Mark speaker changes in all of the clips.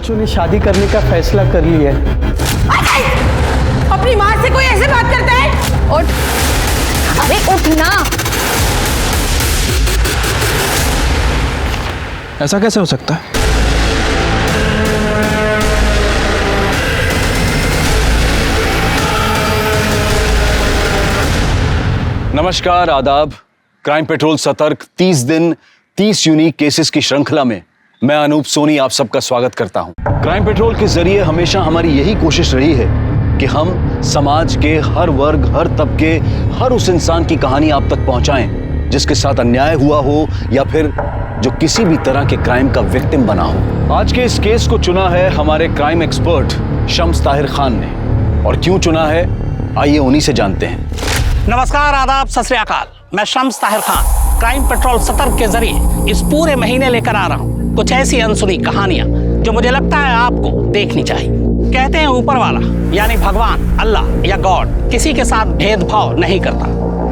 Speaker 1: बच्चों ने शादी करने का फैसला कर लिया है।
Speaker 2: अपनी माँ से कोई ऐसे बात करता है?
Speaker 3: उठ, अरे उठ ना।
Speaker 4: ऐसा कैसे हो सकता है?
Speaker 5: नमस्कार, आदाब। क्राइम पेट्रोल सतर्क 30 दिन 30 यूनिक केसेस की श्रृंखला में मैं अनूप सोनी आप सबका स्वागत करता हूं। क्राइम पेट्रोल के जरिए हमेशा हमारी यही कोशिश रही है कि हम समाज के हर वर्ग, हर तबके, हर उस इंसान की कहानी आप तक पहुंचाएं जिसके साथ अन्याय हुआ हो या फिर जो किसी भी तरह के क्राइम का विक्टिम बना हो। आज के इस केस को चुना है हमारे क्राइम एक्सपर्ट शम्स ताहिर खान ने, और क्यों चुना है आइए उन्हीं से जानते हैं।
Speaker 6: नमस्कार, आदाब, सत श्री अकाल। मैं शम्स ताहिर खान क्राइम पेट्रोल सतर्क के जरिए इस पूरे महीने लेकर आ रहा हूँ कुछ ऐसी अनसुनी कहानियां जो मुझे लगता है आपको देखनी चाहिए। कहते हैं ऊपर वाला यानी भगवान, अल्लाह या गॉड किसी के साथ भेदभाव नहीं करता,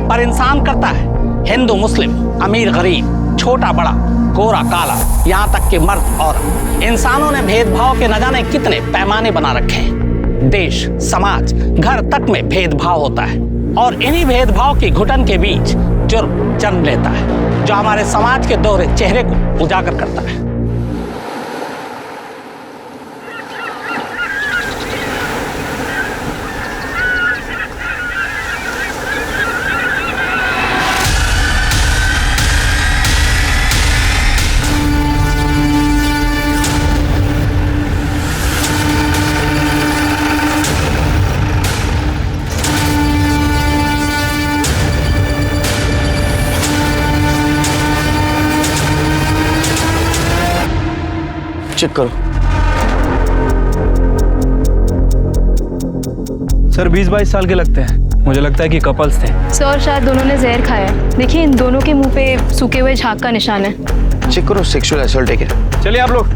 Speaker 6: पर इंसान करता है। हिंदू मुस्लिम, अमीर गरीब, छोटा बड़ा, गोरा काला, यहाँ तक कि मर्द औरत, इंसानों ने भेदभाव के न जाने कितने पैमाने बना रखे हैं। देश, समाज, घर तक में भेदभाव होता है और इन्हीं भेदभाव की घुटन के बीच जुर्म जन्म लेता है जो हमारे समाज के दोहरे चेहरे को उजागर करता है।
Speaker 5: चेक करो।
Speaker 4: सर 20-22 साल के लगते हैं। मुझे लगता है कि कपल्स थे।
Speaker 3: सर शायद दोनों ने जहर खाया है। देखिए इन दोनों के मुंह पे सूखे हुए झाग का निशान है।
Speaker 5: चेक करो, सेक्सुअल असॉल्ट है क्या?
Speaker 4: चलिए आप लोग।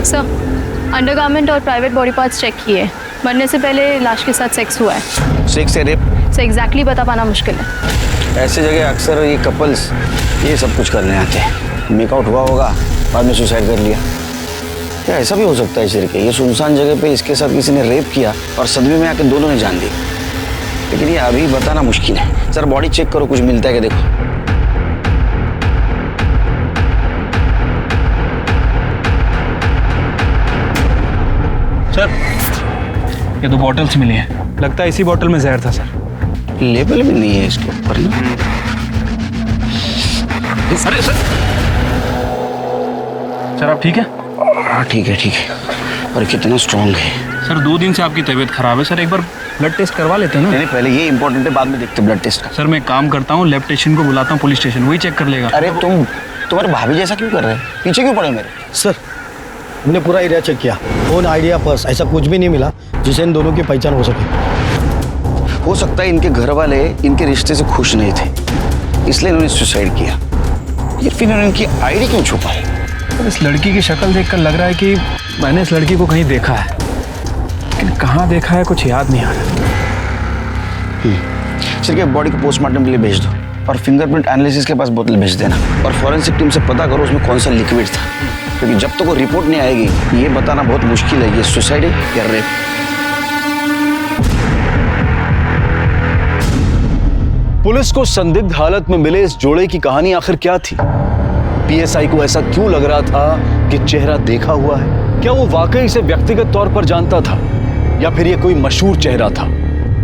Speaker 3: सर अंडरगारमेंट और प्राइवेट बॉडी पार्ट्स चेक किए। मरने से पहले लाश के साथ सेक्स हुआ है।
Speaker 5: सेक्स या रेप?
Speaker 3: सर एग्जैक्टली बता पाना मुश्किल है।
Speaker 5: ऐसे जगह अक्सर ये कपल्स ये सब कुछ करने आते हैं। मेकआउट हुआ होगा, बाद में सुसाइड कर लिया। क्या ऐसा भी हो सकता है सिर के? ये सुनसान जगह पे इसके साथ किसी ने रेप किया और सदमे में आके दोनों ने जान दी, लेकिन ये अभी बताना मुश्किल है। सर बॉडी चेक करो, कुछ मिलता है क्या देखो।
Speaker 4: सर ये 2 बॉटल्स मिली हैं। लगता है इसी बॉटल में जहर था सर।
Speaker 5: लेबल भी नहीं है इसके ऊपर ना।
Speaker 4: अरे सर आप ठीक है?
Speaker 5: हाँ ठीक है। और कितना स्ट्रॉन्ग है।
Speaker 4: सर 2 दिन से आपकी तबीयत खराब है। सर एक बार ब्लड टेस्ट करवा लेते हैं ना?
Speaker 5: नहीं, पहले ये इंपॉर्टेंट है, बाद में देखते ब्लड टेस्ट का।
Speaker 4: सर मैं काम करता हूँ, लैब टेक्नीशियन को बुलाता हूँ, पुलिस स्टेशन, वही चेक कर लेगा।
Speaker 5: अरे तुम्हारे भाभी जैसा क्यों कर रहे हैं? पीछे क्यों पड़े मेरे?
Speaker 1: सर हमने पूरा एरिया चेक किया, फोन, आइडिया, पर्स, ऐसा कुछ भी नहीं मिला जिससे इन दोनों की पहचान हो सके।
Speaker 5: हो सकता है इनके घर वाले इनके रिश्ते से खुश नहीं थे, इसलिए इन्होंने सुसाइड किया। ये फिर इन्होंने इनकी आईडी क्यों छुपाई?
Speaker 4: इस लड़की की शक्ल देखकर लग रहा है कि मैंने इस लड़की को कहीं देखा है, लेकिन कहाँ देखा है कुछ याद नहीं आ रहा।
Speaker 5: सिर्फ बॉडी को पोस्टमार्टम के लिए भेज दो और फिंगरप्रिंट एनालिसिस के पास बोतल भेज देना, और फॉरेंसिक टीम से पता करो उसमें कौन सा लिक्विड था, क्योंकि जब तक वो रिपोर्ट नहीं आएगी ये बताना बहुत मुश्किल है ये सुसाइड है या रेप। पुलिस को संदिग्ध हालत में मिले इस जोड़े की कहानी आखिर क्या थी? पीएसआई को ऐसा क्यों लग रहा था कि चेहरा देखा हुआ है? क्या वो वाकई इसे व्यक्तिगत तौर पर जानता था या फिर ये कोई मशहूर चेहरा था,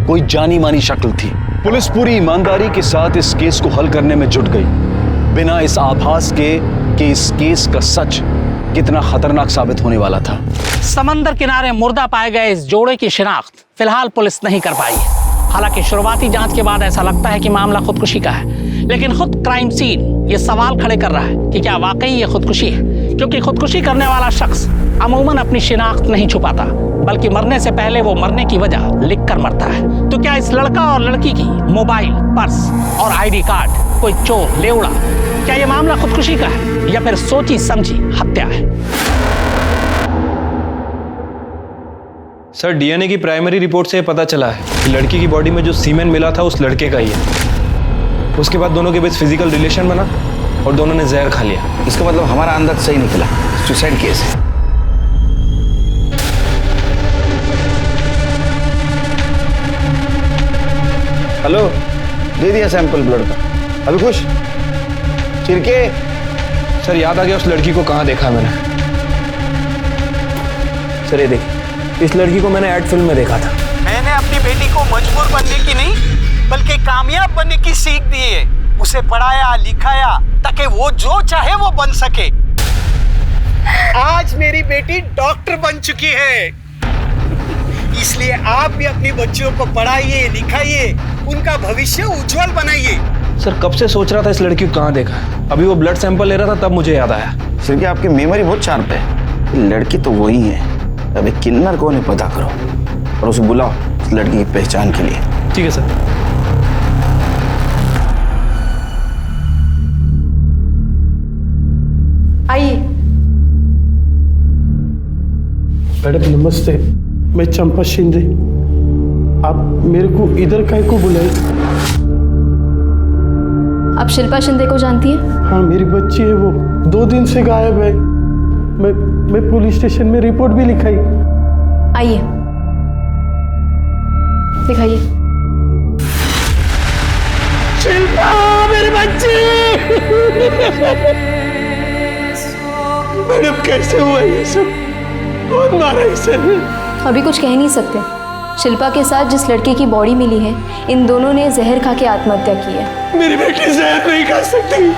Speaker 5: कोई जानी मानी शक्ल थी? पुलिस पूरी ईमानदारी के साथ इस केस को हल करने में जुट गई, बिना इस आभास के कि इस केस का सच कितना खतरनाक साबित होने वाला था।
Speaker 6: समंदर किनारे मुर्दा पाए गए इस जोड़े की शिनाख्त फिलहाल पुलिस नहीं कर पाई है। हालांकि शुरुआती जांच के बाद ऐसा लगता है कि मामला खुदकुशी का है, लेकिन खुद क्राइम सीन ये सवाल खड़े कर रहा है कि क्या वाकई ये खुदकुशी है, क्योंकि खुदकुशी करने वाला शख्स अमूमन अपनी शिनाख्त नहीं छुपाता, बल्कि मरने से पहले वो मरने की वजह लिखकर मरता है। तो क्या इस लड़का और लड़की की मोबाइल, पर्स और आईडी कार्ड कोई चोर लेवड़ा, क्या ये मामला खुदकुशी का है या फिर सोची समझी हत्या है?
Speaker 4: सर डीएनए की प्राइमरी रिपोर्ट से पता चला है कि लड़की की बॉडी में जो सीमेन मिला था उस लड़के का ही है। उसके बाद दोनों के बीच फिजिकल रिलेशन बना और दोनों ने जहर खा लिया।
Speaker 7: इसका मतलब हमारा अंदाज सही निकला, सुसाइड केस है।
Speaker 1: हेलो, दे दिया सैंपल ब्लड का। अभी खुश चिरके।
Speaker 4: सर याद आ गया उस लड़की को कहाँ देखा है मैंने। सर ये देखिए, इस लड़की को मैंने एड फिल्म में देखा था।
Speaker 8: मैंने अपनी बेटी को मजबूर बनने की नहीं बल्कि कामयाब बनने की सीख दी है। उसे पढ़ाया लिखाया ताकि वो जो चाहे वो बन सके। आज मेरी बेटी डॉक्टर बन चुकी है, इसलिए आप भी अपनी बच्चियों को पढ़ाइए लिखाइए, उनका भविष्य उज्जवल बनाइए।
Speaker 4: सर कब से सोच रहा था इस लड़की को कहाँ देखा है। अभी वो ब्लड सैंपल ले रहा था तब मुझे याद आया।
Speaker 7: सिर्फ कि आपकी मेमोरी बहुत शार्प है। लड़की तो वही है। अबे किन्नर कौन है पता करो और उसे बुलाओ इस लड़की की पहचान के लिए।
Speaker 4: ठीक है सर।
Speaker 2: आइए।
Speaker 9: मैडम नमस्ते, मैं चंपा शिंदे। आप मेरे को इधर काहे को बुलाए?
Speaker 3: आप शिल्पा शिंदे को जानती हैं?
Speaker 9: हाँ, मेरी बच्ची है, वो 2 दिन से गायब है। मैं पुलिस स्टेशन में रिपोर्ट भी लिखाई।
Speaker 3: आइए दिखाइए।
Speaker 9: शिल्पा मेरी बच्ची। मैडम कैसे हुआ ये सब? कौन मारा इसे?
Speaker 3: अभी कुछ कह नहीं सकते। शिल्पा के साथ जिस लड़के की बॉडी मिली है, इन दोनों ने जहर खा के आत्महत्या की है।
Speaker 9: मेरी बेटी जहर नहीं खा सकती,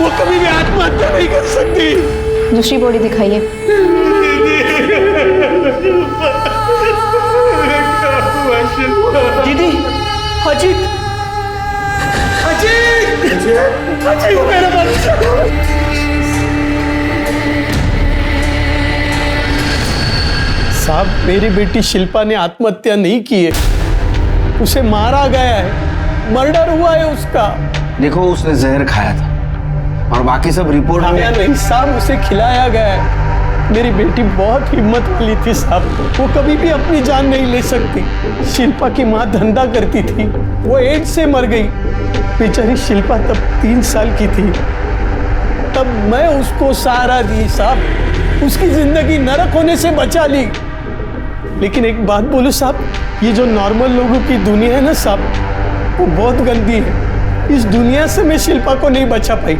Speaker 9: वो कभी भी आत्महत्या नहीं कर सकती।
Speaker 3: दूसरी बॉडी दिखाइए।
Speaker 8: दीदी, अजीत,
Speaker 9: मेरा बच्चा। साहब, मेरी बेटी शिल्पा ने आत्महत्या नहीं की है, उसे मारा गया है, मर्डर हुआ है उसका।
Speaker 7: देखो उसने जहर खाया था और बाकी सब रिपोर्ट
Speaker 9: खाया नहीं साहब, उसे खिलाया गया है। मेरी बेटी बहुत हिम्मत वाली थी साहब, वो कभी भी अपनी जान नहीं ले सकती। शिल्पा की माँ धंधा करती थी, वो एड्स से मर गई। बेचारी शिल्पा तब 3 साल की थी, तब मैं उसको सहारा दी साहब, उसकी जिंदगी नरक होने से बचा ली। लेकिन एक बात बोलूं साहब, ये जो नॉर्मल लोगों की दुनिया है ना साहब, वो बहुत गंदी है। इस दुनिया से मैं शिल्पा को नहीं बचा पाई।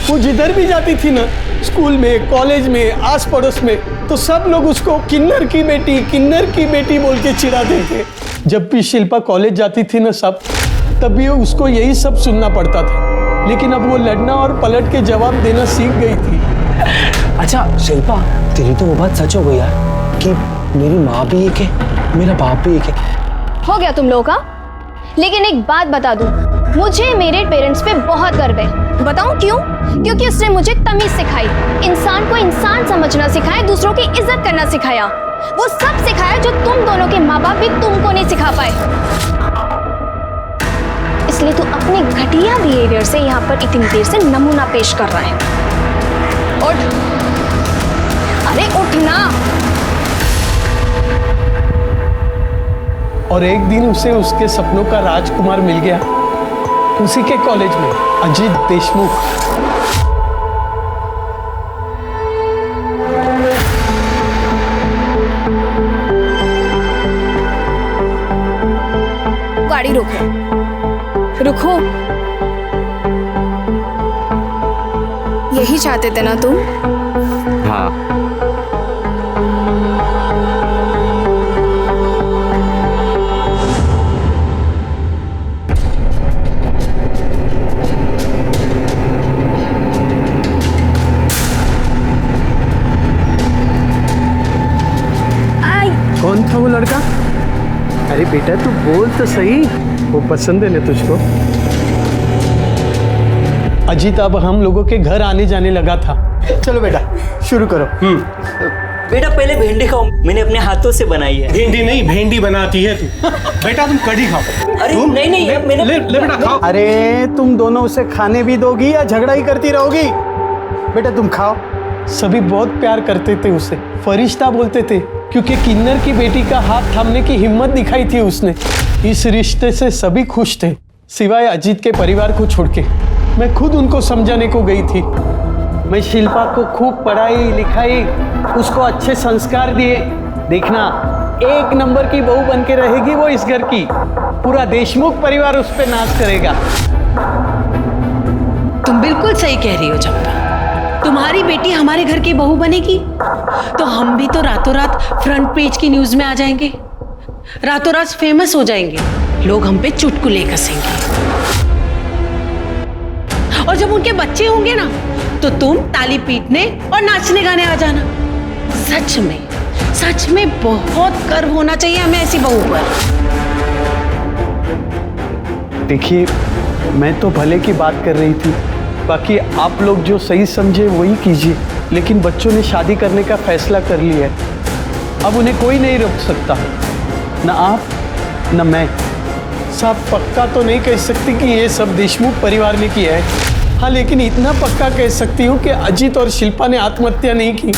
Speaker 9: वो जिधर भी जाती थी ना, स्कूल में, कॉलेज में, आस पड़ोस में, तो सब लोग उसको किन्नर की बेटी बोल के चिढ़ाते थे। जब भी शिल्पा कॉलेज जाती थी ना साहब, तब भी उसको यही सब सुनना पड़ता था। लेकिन अब वो लड़ना और पलट के जवाब देना सीख गई थी।
Speaker 10: अच्छा शिल्पा, तेरी तो वो बात सच हो गई यार कि मेरी माँ भी एक है, मेरा बाप भी एक है।
Speaker 3: हो गया तुम लोगों का। लेकिन एक बात बता दूं, मुझे मेरे पेरेंट्स पे बहुत गर्व है। बताऊं क्यों? क्योंकि उसने मुझे तमीज सिखाई, इंसान को इंसान समझना सिखाया, दूसरों की इज्जत करना सिखाया। वो सब सिखाया जो तुम दोनों के माँ बाप भी तुमको नहीं सिखा पाए। इसलिए तू अपने घटिया बिहेवियर से यहाँ पर इतनी देर से नमूना पेश कर रहा है। उठ, अरे उठना।
Speaker 9: और एक दिन उसे उसके सपनों का राजकुमार मिल गया, उसी के कॉलेज में, अजीत देशमुख।
Speaker 3: गाड़ी रोको, रुको। यही चाहते थे ना तुम?
Speaker 7: हाँ।
Speaker 9: कौन था वो लड़का? अरे बेटा तू बोल तो सही, वो पसंद है ना तुझको? अजीत अब हम लोगों के घर आने जाने लगा था। चलो बेटा शुरू करो।
Speaker 10: बेटा पहले भिंडी खाओ, मैंने अपने हाथों से बनाई है।
Speaker 9: भिंडी नहीं, भेंडी बनाती है तू। बेटा तुम कढ़ी खाओ।
Speaker 10: अरे नहीं मैंने
Speaker 9: ले बेटा खाओ। अरे तुम दोनों उसे खाने भी दोगी या झगड़ा ही करती रहोगी? बेटा तुम खाओ। सभी बहुत प्यार करते थे उसे, फरिश्ता बोलते थे। क्योंकि किन्नर की बेटी का हाथ थामने की हिम्मत दिखाई थी उसने। इस रिश्ते से सभी खुश थे सिवाय अजीत के परिवार को छोड़ के। मैं खुद उनको समझाने को गई थी। मैं शिल्पा को खूब पढ़ाई लिखाई, उसको अच्छे संस्कार दिए। देखना, एक नंबर की बहू बन के रहेगी वो इस घर की। पूरा देशमुख परिवार उस पर नाच करेगा।
Speaker 2: तुम बिल्कुल सही कह रही हो चंपा। तुम्हारी बेटी हमारे घर की बहू बनेगी तो हम भी तो रातों रात फ्रंट पेज की न्यूज में आ जाएंगे, रातों रात फेमस हो जाएंगे, लोग हम पे चुटकुले कसेंगे। और जब उनके बच्चे होंगे ना तो तुम ताली पीटने और नाचने गाने आ जाना। सच में बहुत गर्व होना चाहिए हमें ऐसी बहू पर।
Speaker 9: देखिए, मैं तो भले की बात कर रही थी, बाकी आप लोग जो सही समझे वही कीजिए। लेकिन बच्चों ने शादी करने का फैसला कर लिया है, अब उन्हें कोई नहीं रोक सकता, न आप न मैं। साहब, पक्का तो नहीं कह सकती कि ये सब देशमुख परिवार ने किया है। हाँ, लेकिन इतना पक्का कह सकती हूँ कि अजीत और शिल्पा ने आत्महत्या नहीं की।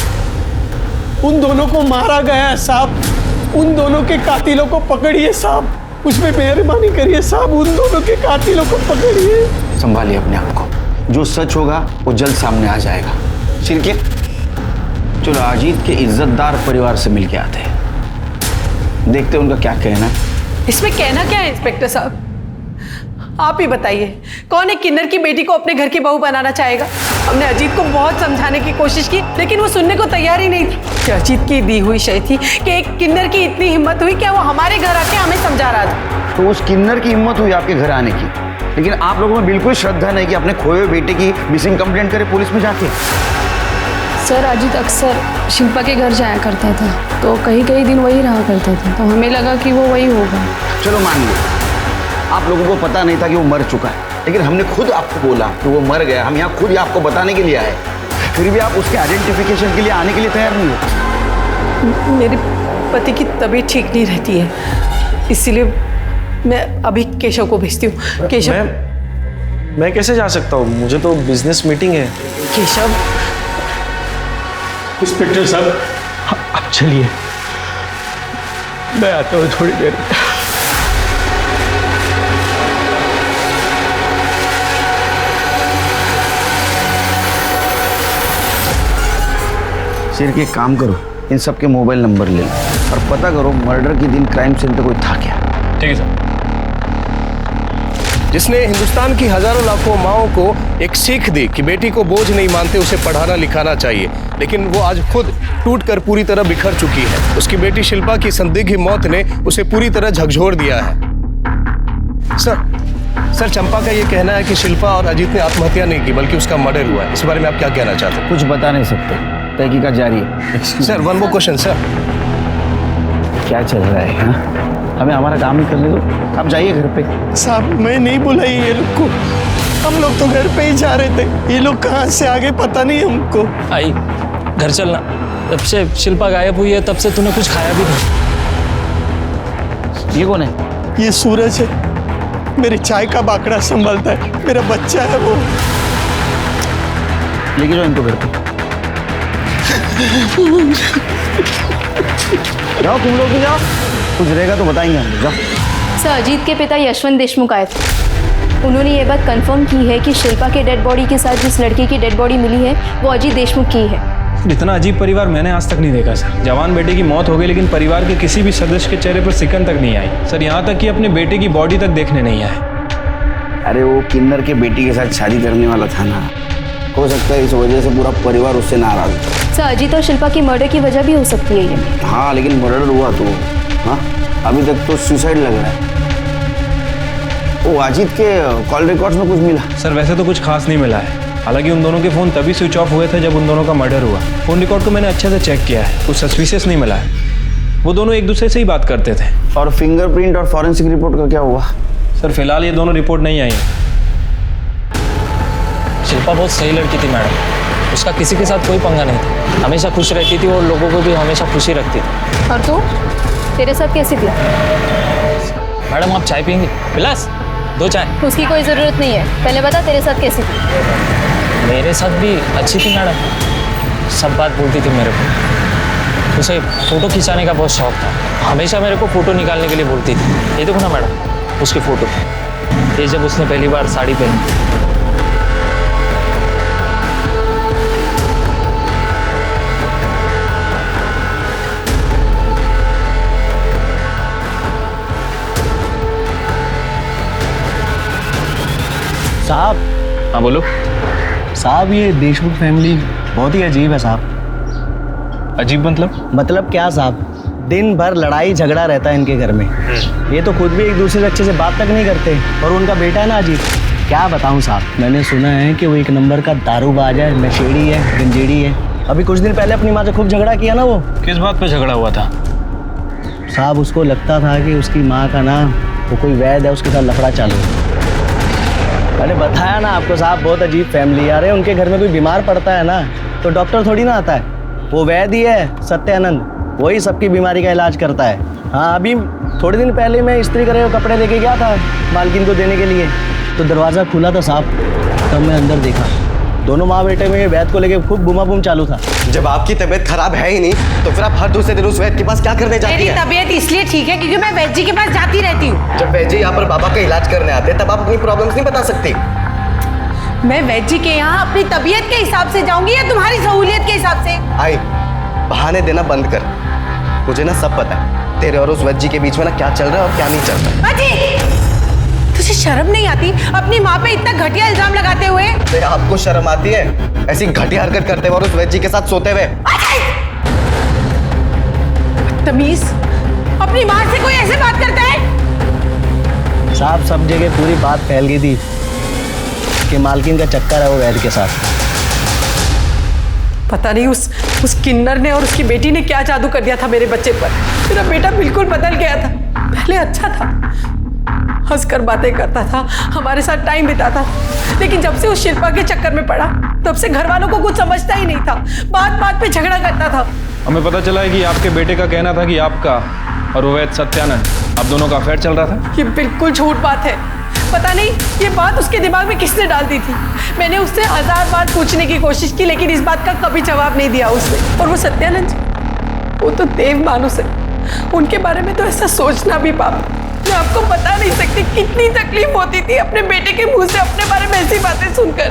Speaker 9: उन दोनों को मारा गया है साहब। उन दोनों के कातिलों को पकड़िए साहब, उसमें मेहरबानी करिए साहब, उन दोनों के कातिलों को पकड़िए।
Speaker 7: संभालिए अपने आप को, जो सच होगा वो जल्द सामने आ जाएगा। शिरके, चलो अजीत के इज्जतदार परिवार से मिलके आते हैं, देखते हैं उनका क्या कहना है।
Speaker 2: इसमें कहना क्या है इंस्पेक्टर साहब? आप ही बताइए, कौन एक किन्नर की बेटी को अपने घर की बहू बनाना चाहेगा? हमने अजीत को बहुत समझाने की कोशिश की, लेकिन वो सुनने को तैयार ही नहीं था कि अजीत की दी हुई शय थी कि एक किन्नर की इतनी हिम्मत हुई क्या वो हमारे घर आके हमें समझा रहा था।
Speaker 7: तो उस किन्नर की हिम्मत हुई आपके घर आने की, लेकिन आप लोगों में बिल्कुल श्रद्धा नहीं कि अपने खोए हुए बेटे की मिसिंग कंप्लेंट करे पुलिस में जाके।
Speaker 11: सर, अजीत अक्सर शिल्पा के घर जाया करता था, तो कई दिन वही रहा करता था, तो हमें लगा कि वो वही होगा।
Speaker 7: चलो मान लो आप लोगों को पता नहीं था कि वो मर चुका है, लेकिन हमने खुद आपको बोला कि वो मर गया। हम यहाँ खुद ही आपको बताने के लिए आए, फिर भी आप उसके आइडेंटिफिकेशन के लिए आने के लिए तैयार नहीं हो।
Speaker 2: मेरे पति की तबीयत ठीक नहीं रहती है, इसीलिए मैं अभी केशव को भेजती हूँ। केशव,
Speaker 4: मैं कैसे जा सकता हूँ? मुझे तो बिजनेस मीटिंग है।
Speaker 2: केशव।
Speaker 9: इंस्पेक्टर साहब, अब चलिए, मैं आता हूँ थोड़ी देर।
Speaker 7: सिर के काम करो, इन सब के मोबाइल नंबर ले लो और पता करो मर्डर के दिन क्राइम सीन पे कोई था क्या।
Speaker 4: ठीक है सर।
Speaker 8: जिसने हिंदुस्तान की हजारों लाखों माओं को एक सीख दी कि बेटी को बोझ नहीं मानते, उसे पढ़ाना लिखाना चाहिए, लेकिन वो आज खुद टूटकर पूरी तरह बिखर चुकी है। उसकी बेटी शिल्पा की संदिग्ध मौत ने उसे पूरी तरह झकझोर दिया है। सर, चंपा का ये कहना है कि शिल्पा और अजीत ने आत्महत्या नहीं की बल्कि उसका मर्डर हुआ है। इस बारे में आप क्या कहना चाहते हैं?
Speaker 7: कुछ बता नहीं सकते, तहकीकात जारी है।
Speaker 8: Sir, one more question sir.
Speaker 7: क्या चल रहा है? हाँ, हमें हमारा काम ही करने दो, आप जाइए घर पे।
Speaker 9: साहब, मैं नहीं बुलाई ये लोग को, हम लोग तो घर पे ही जा रहे थे, ये लोग कहाँ से आगे पता नहीं हमको।
Speaker 10: आई, घर चलना। जब से शिल्पा गायब हुई है तब से तूने कुछ खाया भी नहीं।
Speaker 7: ये कौन है?
Speaker 9: ये सूरज है, मेरी चाय का बाकड़ा संभालता है, मेरा बच्चा है वो।
Speaker 7: लेके जाओ इनको घर पे। जाओ तुम लोग भी जाओ, कुछ रहेगा तो बताएंगे हम। जाओ।
Speaker 3: सर, अजीत के पिता यशवंत देशमुख आए थे। उन्होंने ये बात कंफर्म की है कि शिल्पा के डेड बॉडी के साथ जिस लड़की की डेड बॉडी मिली है वो अजीत देशमुख की है।
Speaker 4: इतना अजीब परिवार मैंने आज तक नहीं देखा सर। जवान बेटे की मौत हो गई लेकिन परिवार के किसी भी सदस्य के चेहरे पर सिकन तक नहीं आई सर, यहाँ तक कि अपने बेटे की बॉडी तक देखने नहीं आए।
Speaker 7: अरे वो किन्नर के बेटी के साथ शादी करने वाला था ना, हो सकता है इस वजह से पूरा परिवार उससे नाराज हो।
Speaker 3: सर, अजीत और शिल्पा की मर्डर की वजह भी हो सकती है ये।
Speaker 7: हाँ, लेकिन मर्डर हुआ तो हाँ, अभी तक तो सुसाइड लग रहा है। वो अजीत के कॉल रिकॉर्ड्स में कुछ मिला?
Speaker 4: सर, वैसे तो कुछ खास नहीं मिला है। हालांकि उन दोनों के फ़ोन तभी स्विच ऑफ हुए थे जब उन दोनों का मर्डर हुआ। फ़ोन रिकॉर्ड को मैंने अच्छे से चेक किया है, कुछ सस्पिशियस नहीं मिला है। वो दोनों एक दूसरे से ही बात करते थे।
Speaker 7: और फिंगरप्रिंट और फॉरेंसिक रिपोर्ट का क्या हुआ?
Speaker 4: सर, फिलहाल ये दोनों रिपोर्ट नहीं आई है।
Speaker 10: शिल्पा बहुत सही लड़की थी मैडम, उसका किसी के साथ कोई पंगा नहीं था, हमेशा खुश रहती थी और लोगों को भी हमेशा खुशी रखती थी।
Speaker 3: और तू, तेरे साथ कैसी थी?
Speaker 10: मैडम, आप चाय पियेंगी? बिलास, 2 चाय।
Speaker 3: उसकी कोई ज़रूरत नहीं है, पहले बता तेरे साथ कैसी थी?
Speaker 10: मेरे साथ भी अच्छी थी मैडम, सब बात बोलती थी मेरे को। उसे फोटो खिंचाने का बहुत शौक था, हमेशा मेरे को फोटो निकालने के लिए बोलती थी। ये देखो ना मैडम, उसकी फोटो, ये जब उसने पहली बार साड़ी पहनी।
Speaker 9: साहब।
Speaker 4: हाँ बोलो।
Speaker 9: साहब ये देशमुख फैमिली बहुत ही अजीब है साहब।
Speaker 4: अजीब
Speaker 9: मतलब क्या साहब, दिन भर लड़ाई झगड़ा रहता है इनके घर में। ये तो खुद भी एक दूसरे से अच्छे से बात तक नहीं करते, और उनका बेटा है ना अजीब, क्या बताऊं साहब। मैंने सुना है कि वो एक नंबर का दारूबाज है, नशेड़ी है, गंजेड़ी है। अभी कुछ दिन पहले अपनी माँ से खूब झगड़ा किया ना वो।
Speaker 4: किस बात पे झगड़ा हुआ था?
Speaker 9: साहब उसको लगता था कि उसकी माँ का ना वो कोई वैद है, उसके साथ लफड़ा चालू है। मैंने बताया ना आपको साहब, बहुत अजीब फैमिली है। अरे उनके घर में कोई बीमार पड़ता है ना तो डॉक्टर थोड़ी ना आता है, वो वैद्य ही है सत्यानंद, वही सबकी बीमारी का इलाज करता है। हाँ, अभी थोड़े दिन पहले मैं इस्त्री करे हुए कपड़े लेके गया था मालकिन को देने के लिए, तो दरवाज़ा खुला था साहब, तब मैं अंदर देखा दोनों माँ बेटे में वैद्य को लेके खूब बुमा बुम चालू था।
Speaker 12: जब आपकी तबीयत खराब है ही नहीं तो फिर आप हर दूसरे दिन उस वैद्य के पास क्या करने जाती हैं?
Speaker 2: मेरी तबीयत इसलिए ठीक है क्योंकि मैं वैद्य जी के पास जाती रहती हूँ।
Speaker 12: जब वैद्य जी यहाँ पर बाबा का इलाज करने आते हैं तब आप अपनी प्रॉब्लम्स नहीं बता सकती।
Speaker 2: मैं वैद्य जी के यहाँ अपनी तबीयत के हिसाब से जाऊंगी या तुम्हारी सहूलियत के हिसाब से?
Speaker 12: आई बहाने देना बंद कर, मुझे ना सब पता है तेरे और उस वैद्य जी के बीच में ना क्या चल रहा है और क्या नहीं चल रहा है।
Speaker 2: तुझे शर्म नहीं आती अपनी माँ पे इतना घटिया इल्जाम लगाते हुए?
Speaker 12: तो आपको शर्म आती है ऐसी घटिया हरकत करते हुए और उस वैद्य जी के साथ सोते हुए?
Speaker 2: तमीज, अपनी माँ से कोई ऐसे बात करता है?
Speaker 9: साहब सब जगह पूरी बात फैल गई थी कि मालकिन का चक्कर है वो वैद्य के साथ।
Speaker 2: पता नहीं उस किन्नर ने और उसकी बेटी ने क्या जादू कर दिया था मेरे बच्चे पर। मेरा बेटा बिल्कुल बदल गया था, पहले अच्छा था, हंसकर बातें करता था, हमारे साथ टाइम बिताता था, लेकिन जब से उस शिल्पा के चक्कर में पड़ा तब से घर वालों को कुछ समझता ही नहीं था, बात बात पे झगड़ा करता था।
Speaker 4: हमें पता चला है कि आपके बेटे का कहना था कि आपका और वैद्य सत्यानंद आप दोनों का अफेयर चल रहा था।
Speaker 2: ये बिल्कुल झूठ बात है। पता नहीं ये बात उसके दिमाग में किसने डाल दी थी। मैंने उससे 1000 बार पूछने की कोशिश की लेकिन इस बात का कभी जवाब नहीं दिया उसने। और वो सत्यानंद, वो तो देव मानुस है, उनके बारे में तो ऐसा सोचना भी पाप। मैं आपको बता नहीं सकती कितनी तकलीफ होती थी अपने बेटे के मुंह से अपने बारे में ऐसी बातें सुनकर।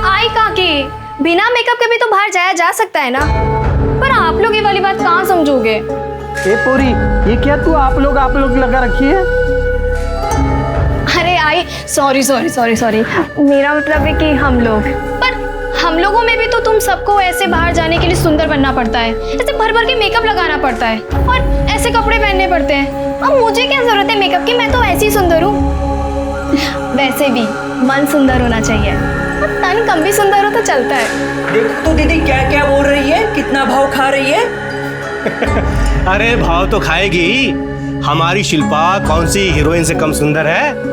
Speaker 3: आई काकी, बिना मेकअप के भी तो बाहर जाया जा सकता है ना, पर आप लोग ये वाली बात कहाँ समझोगे?
Speaker 9: ए पोरी, ये क्या तू आप लोग लगा रखी है?
Speaker 3: अरे आई, सॉरी, मेरा मतलब है कि हम लोग, पर हम लोगों में भी तो तुम सबको ऐसे बाहर जाने के लिए सुंदर बनना पड़ता है, ऐसे भर भर के मेकअप लगाना पड़ता है और ऐसे कपड़े पहनने पड़ते हैं। अब मुझे क्या जरूरत है मेकअप की, मैं तो ऐसी सुंदर हूँ। वैसे भी मन सुंदर होना चाहिए, तन कम भी सुंदर हो तो चलता है।
Speaker 10: देखो तो दीदी क्या क्या बोल रही है, कितना भाव खा रही है।
Speaker 8: अरे भाव तो खाएगी, हमारी शिल्पा कौन सी हीरोइन से कम सुंदर है?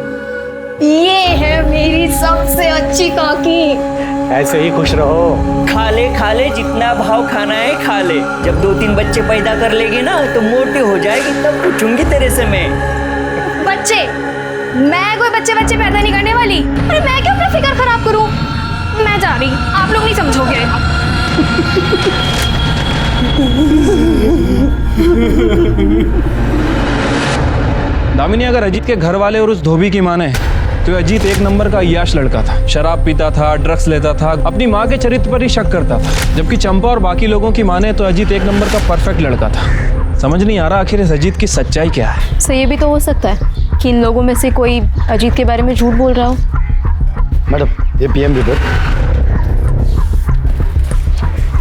Speaker 3: ये है मेरी सबसे अच्छी काकी।
Speaker 8: ऐसे ही खुश रहो।
Speaker 10: खा ले, जितना भाव खाना है खा ले। जब 2-3 बच्चे पैदा कर लेगी ना तो मोटी हो जाएगी, तब पूछूंगी तेरे से मैं।
Speaker 3: बच्चे? मैं कोई बच्चे पैदा नहीं करने वाली। अरे मैं क्यों अपना फिक्र खराब करूं? मैं जा रही, आप लोग नहीं समझोगे।
Speaker 4: दामिनी, अगर अजीत के घर वाले और उस धोबी की माने तो अजीत एक नंबर का अय्याश लड़का था, शराब पीता था, ड्रग्स लेता था, अपनी माँ के चरित्र पर ही शक करता था। जबकि चंपा और बाकी लोगों की माने तो अजीत एक नंबर का परफेक्ट लड़का था। समझ नहीं आ रहा आखिर इस अजीत की सच्चाई क्या है।
Speaker 11: सो ये भी तो हो सकता है कि इन लोगों में से कोई अजीत के बारे में झूठ बोल रहा हो।
Speaker 1: मैडम, ये पीएम रिपोर्ट।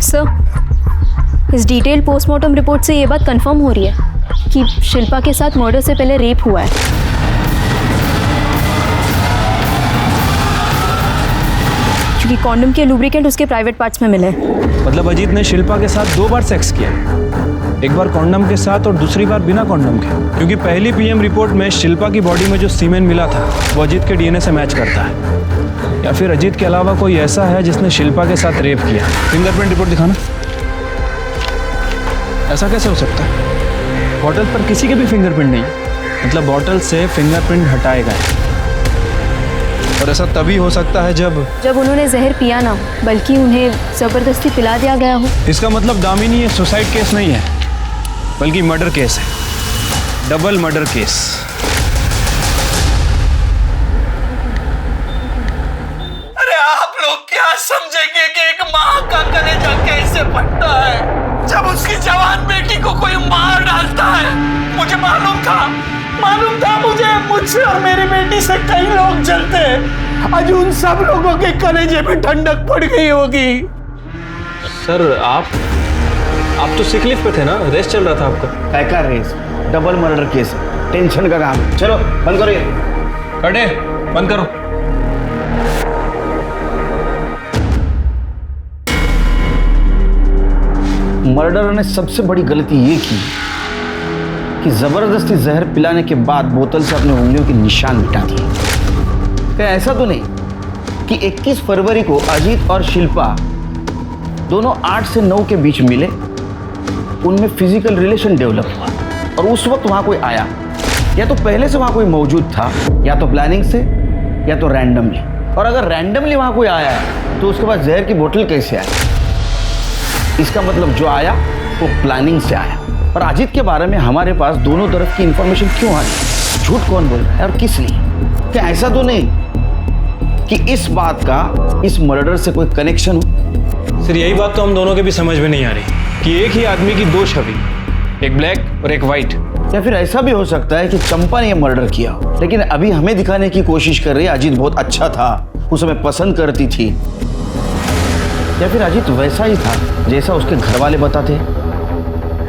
Speaker 11: सर, इस डिटेल पोस्टमार्टम रिपोर्ट से ये बात कंफर्म हो रही है कि शिल्पा के साथ मर्डर से पहले रेप हुआ है। क्योंकि कॉन्डम के लुब्रिकेंट उसके प्राइवेट पार्ट्स में मिले।
Speaker 4: मतलब अजीत ने शिल्पा के साथ 2 बार सेक्स किया, एक बार कॉन्डम के साथ और दूसरी बार बिना कॉन्डम के। क्योंकि पहली पीएम रिपोर्ट में शिल्पा की बॉडी में जो सीमेन मिला था वो अजीत के डीएनए से मैच करता है। या फिर अजीत के अलावा कोई ऐसा है जिसने शिल्पा के साथ रेप किया। फिंगरप्रिंट रिपोर्ट दिखाना। ऐसा कैसे हो सकता है? बॉटल पर किसी के भी फिंगरप्रिंट नहीं। मतलब बॉटल से फिंगरप्रिंट हटाए गए। और ऐसा तभी हो सकता है जब
Speaker 3: उन्होंने जहर पिया ना, बल्कि उन्हें जबरदस्ती पिला दिया गया हो।
Speaker 4: इसका मतलब दामिनी ये सुसाइड केस नहीं है, बल्कि मर्डर केस है, डबल मर्डर केस।
Speaker 9: अरे आप लोग क्या समझेंगे कि एक माँ का कलेजा कैसे फटता है जब उसकी जवान बेटी को कोई मार डालता है। मुझे मालूम था मुझे, मुझसे और मेरी बेटी से कई लोग जलते हैं। आज उन सब लोगों के कलेजे में ठंडक पड़ गई होगी।
Speaker 4: सर आप तो सिक लीव पे थे ना, रेस्ट चल रहा था आपका।
Speaker 7: काय का race, double murder case, tension का काम। चलो बंद करो ये।
Speaker 4: कटे बंद करो।
Speaker 7: मर्डर ने सबसे बड़ी गलती ये की कि जबरदस्ती जहर पिलाने के बाद बोतल से अपने उंगलियों के निशान मिटा दिए। क्या ऐसा तो नहीं कि 21 फरवरी को अजीत और शिल्पा दोनों 8 से 9 के बीच मिले, उनमें फिजिकल रिलेशन डेवलप हुआ और उस वक्त वहां कोई आया, या तो पहले से वहां कोई मौजूद था, या तो प्लानिंग से, या तो रैंडमली। और अगर रैंडमली वहां कोई आया है तो उसके बाद जहर की बोतल कैसे आई? इसका मतलब जो आया वो प्लानिंग से आया। और अजीत के बारे में हमारे पास दोनों तरफ की इंफॉर्मेशन क्यों आ रही? झूठ कौन बोल रहा है और किस लिए? क्या ऐसा तो नहीं कि इस बात का इस मर्डर से कोई कनेक्शन हो?
Speaker 4: सर यही बात तो हम दोनों के भी समझ में नहीं आ रही कि एक ही आदमी की दो छवि, एक ब्लैक और एक व्हाइट।
Speaker 7: या फिर ऐसा भी हो सकता है कि चंपा ने यह मर्डर किया, लेकिन अभी हमें दिखाने की कोशिश कर रही है अजीत बहुत अच्छा था, उसे हमें पसंद करती थी। या फिर अजीत वैसा ही था जैसा उसके घर वाले बताते।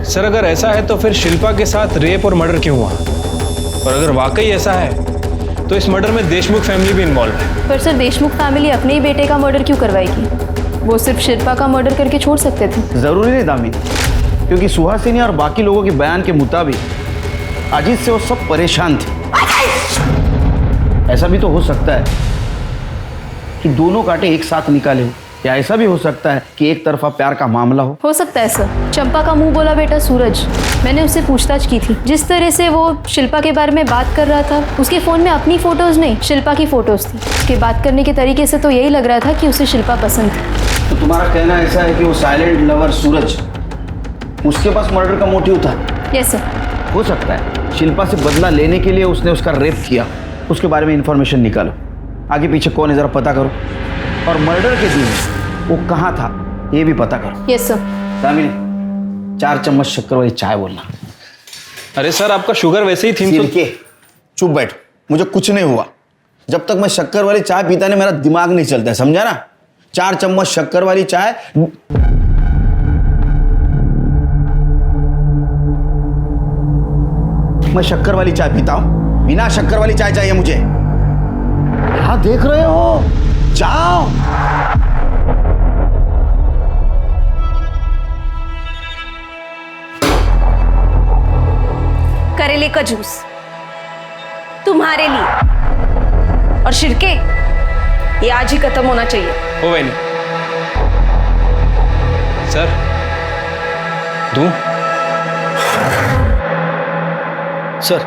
Speaker 4: सर अगर ऐसा है तो फिर शिल्पा के साथ रेप और मर्डर क्यों हुआ? और अगर वाकई ऐसा है तो इस मर्डर में देशमुख फैमिली भी इन्वॉल्व है।
Speaker 3: पर सर देशमुख फैमिली अपने ही बेटे का मर्डर क्यों करवाएगी? वो सिर्फ शिल्पा का मर्डर करके छोड़ सकते थे।
Speaker 7: जरूरी नहीं दामिनी, क्योंकि सुहासिनी और बाकी लोगों के बयान के मुताबिक अजीत से वो सब परेशान थे। ऐसा भी तो हो सकता है कि दोनों कांटे एक साथ निकाले हो, या ऐसा भी हो सकता है कि एक तरफा प्यार का मामला हो
Speaker 3: सकता है सर। चंपा का मुंह बोला बेटा सूरज, मैंने उससे पूछताछ की थी। जिस तरह से वो शिल्पा के बारे में बात कर रहा था, उसके फोन में अपनी फोटोज नहीं शिल्पा की फोटोज थी। उसके बात करने के तरीके से तो यही लग रहा था कि उसे शिल्पा पसंद थी।
Speaker 7: तो तुम्हारा कहना ऐसा है कि वो साइलेंट लवर सूरज, उसके पास मर्डर का मोटिव था?
Speaker 3: Yes sir.
Speaker 7: हो सकता है शिल्पा से बदला लेने के लिए उसने उसका रेप किया। उसके बारे में इंफॉर्मेशन निकालो, आगे पीछे कौन है जरा पता करो, और मर्डर के दिन वो कहाँ था ये भी पता करो।
Speaker 3: Yes sir.
Speaker 7: दामिनी 4 चम्मच शक्कर वाली चाय बोलना।
Speaker 4: अरे सर आपका शुगर वैसे ही थी तो।
Speaker 7: चुप बैठ, मुझे कुछ नहीं हुआ। जब तक मैं शक्कर वाली चाय पीता नहीं मेरा दिमाग नहीं चलता है, समझा ना? 4 चम्मच शक्कर वाली चाय। मैं शक्कर वाली चाय पीता हूं, बिना शक्कर वाली चाय चाहिए मुझे। हाँ देख रहे हो, जाओ।
Speaker 2: करेले का जूस तुम्हारे लिए, और शिरके ये आज ही खत्म होना चाहिए।
Speaker 4: हो वही नहीं सर, दूं?
Speaker 1: सर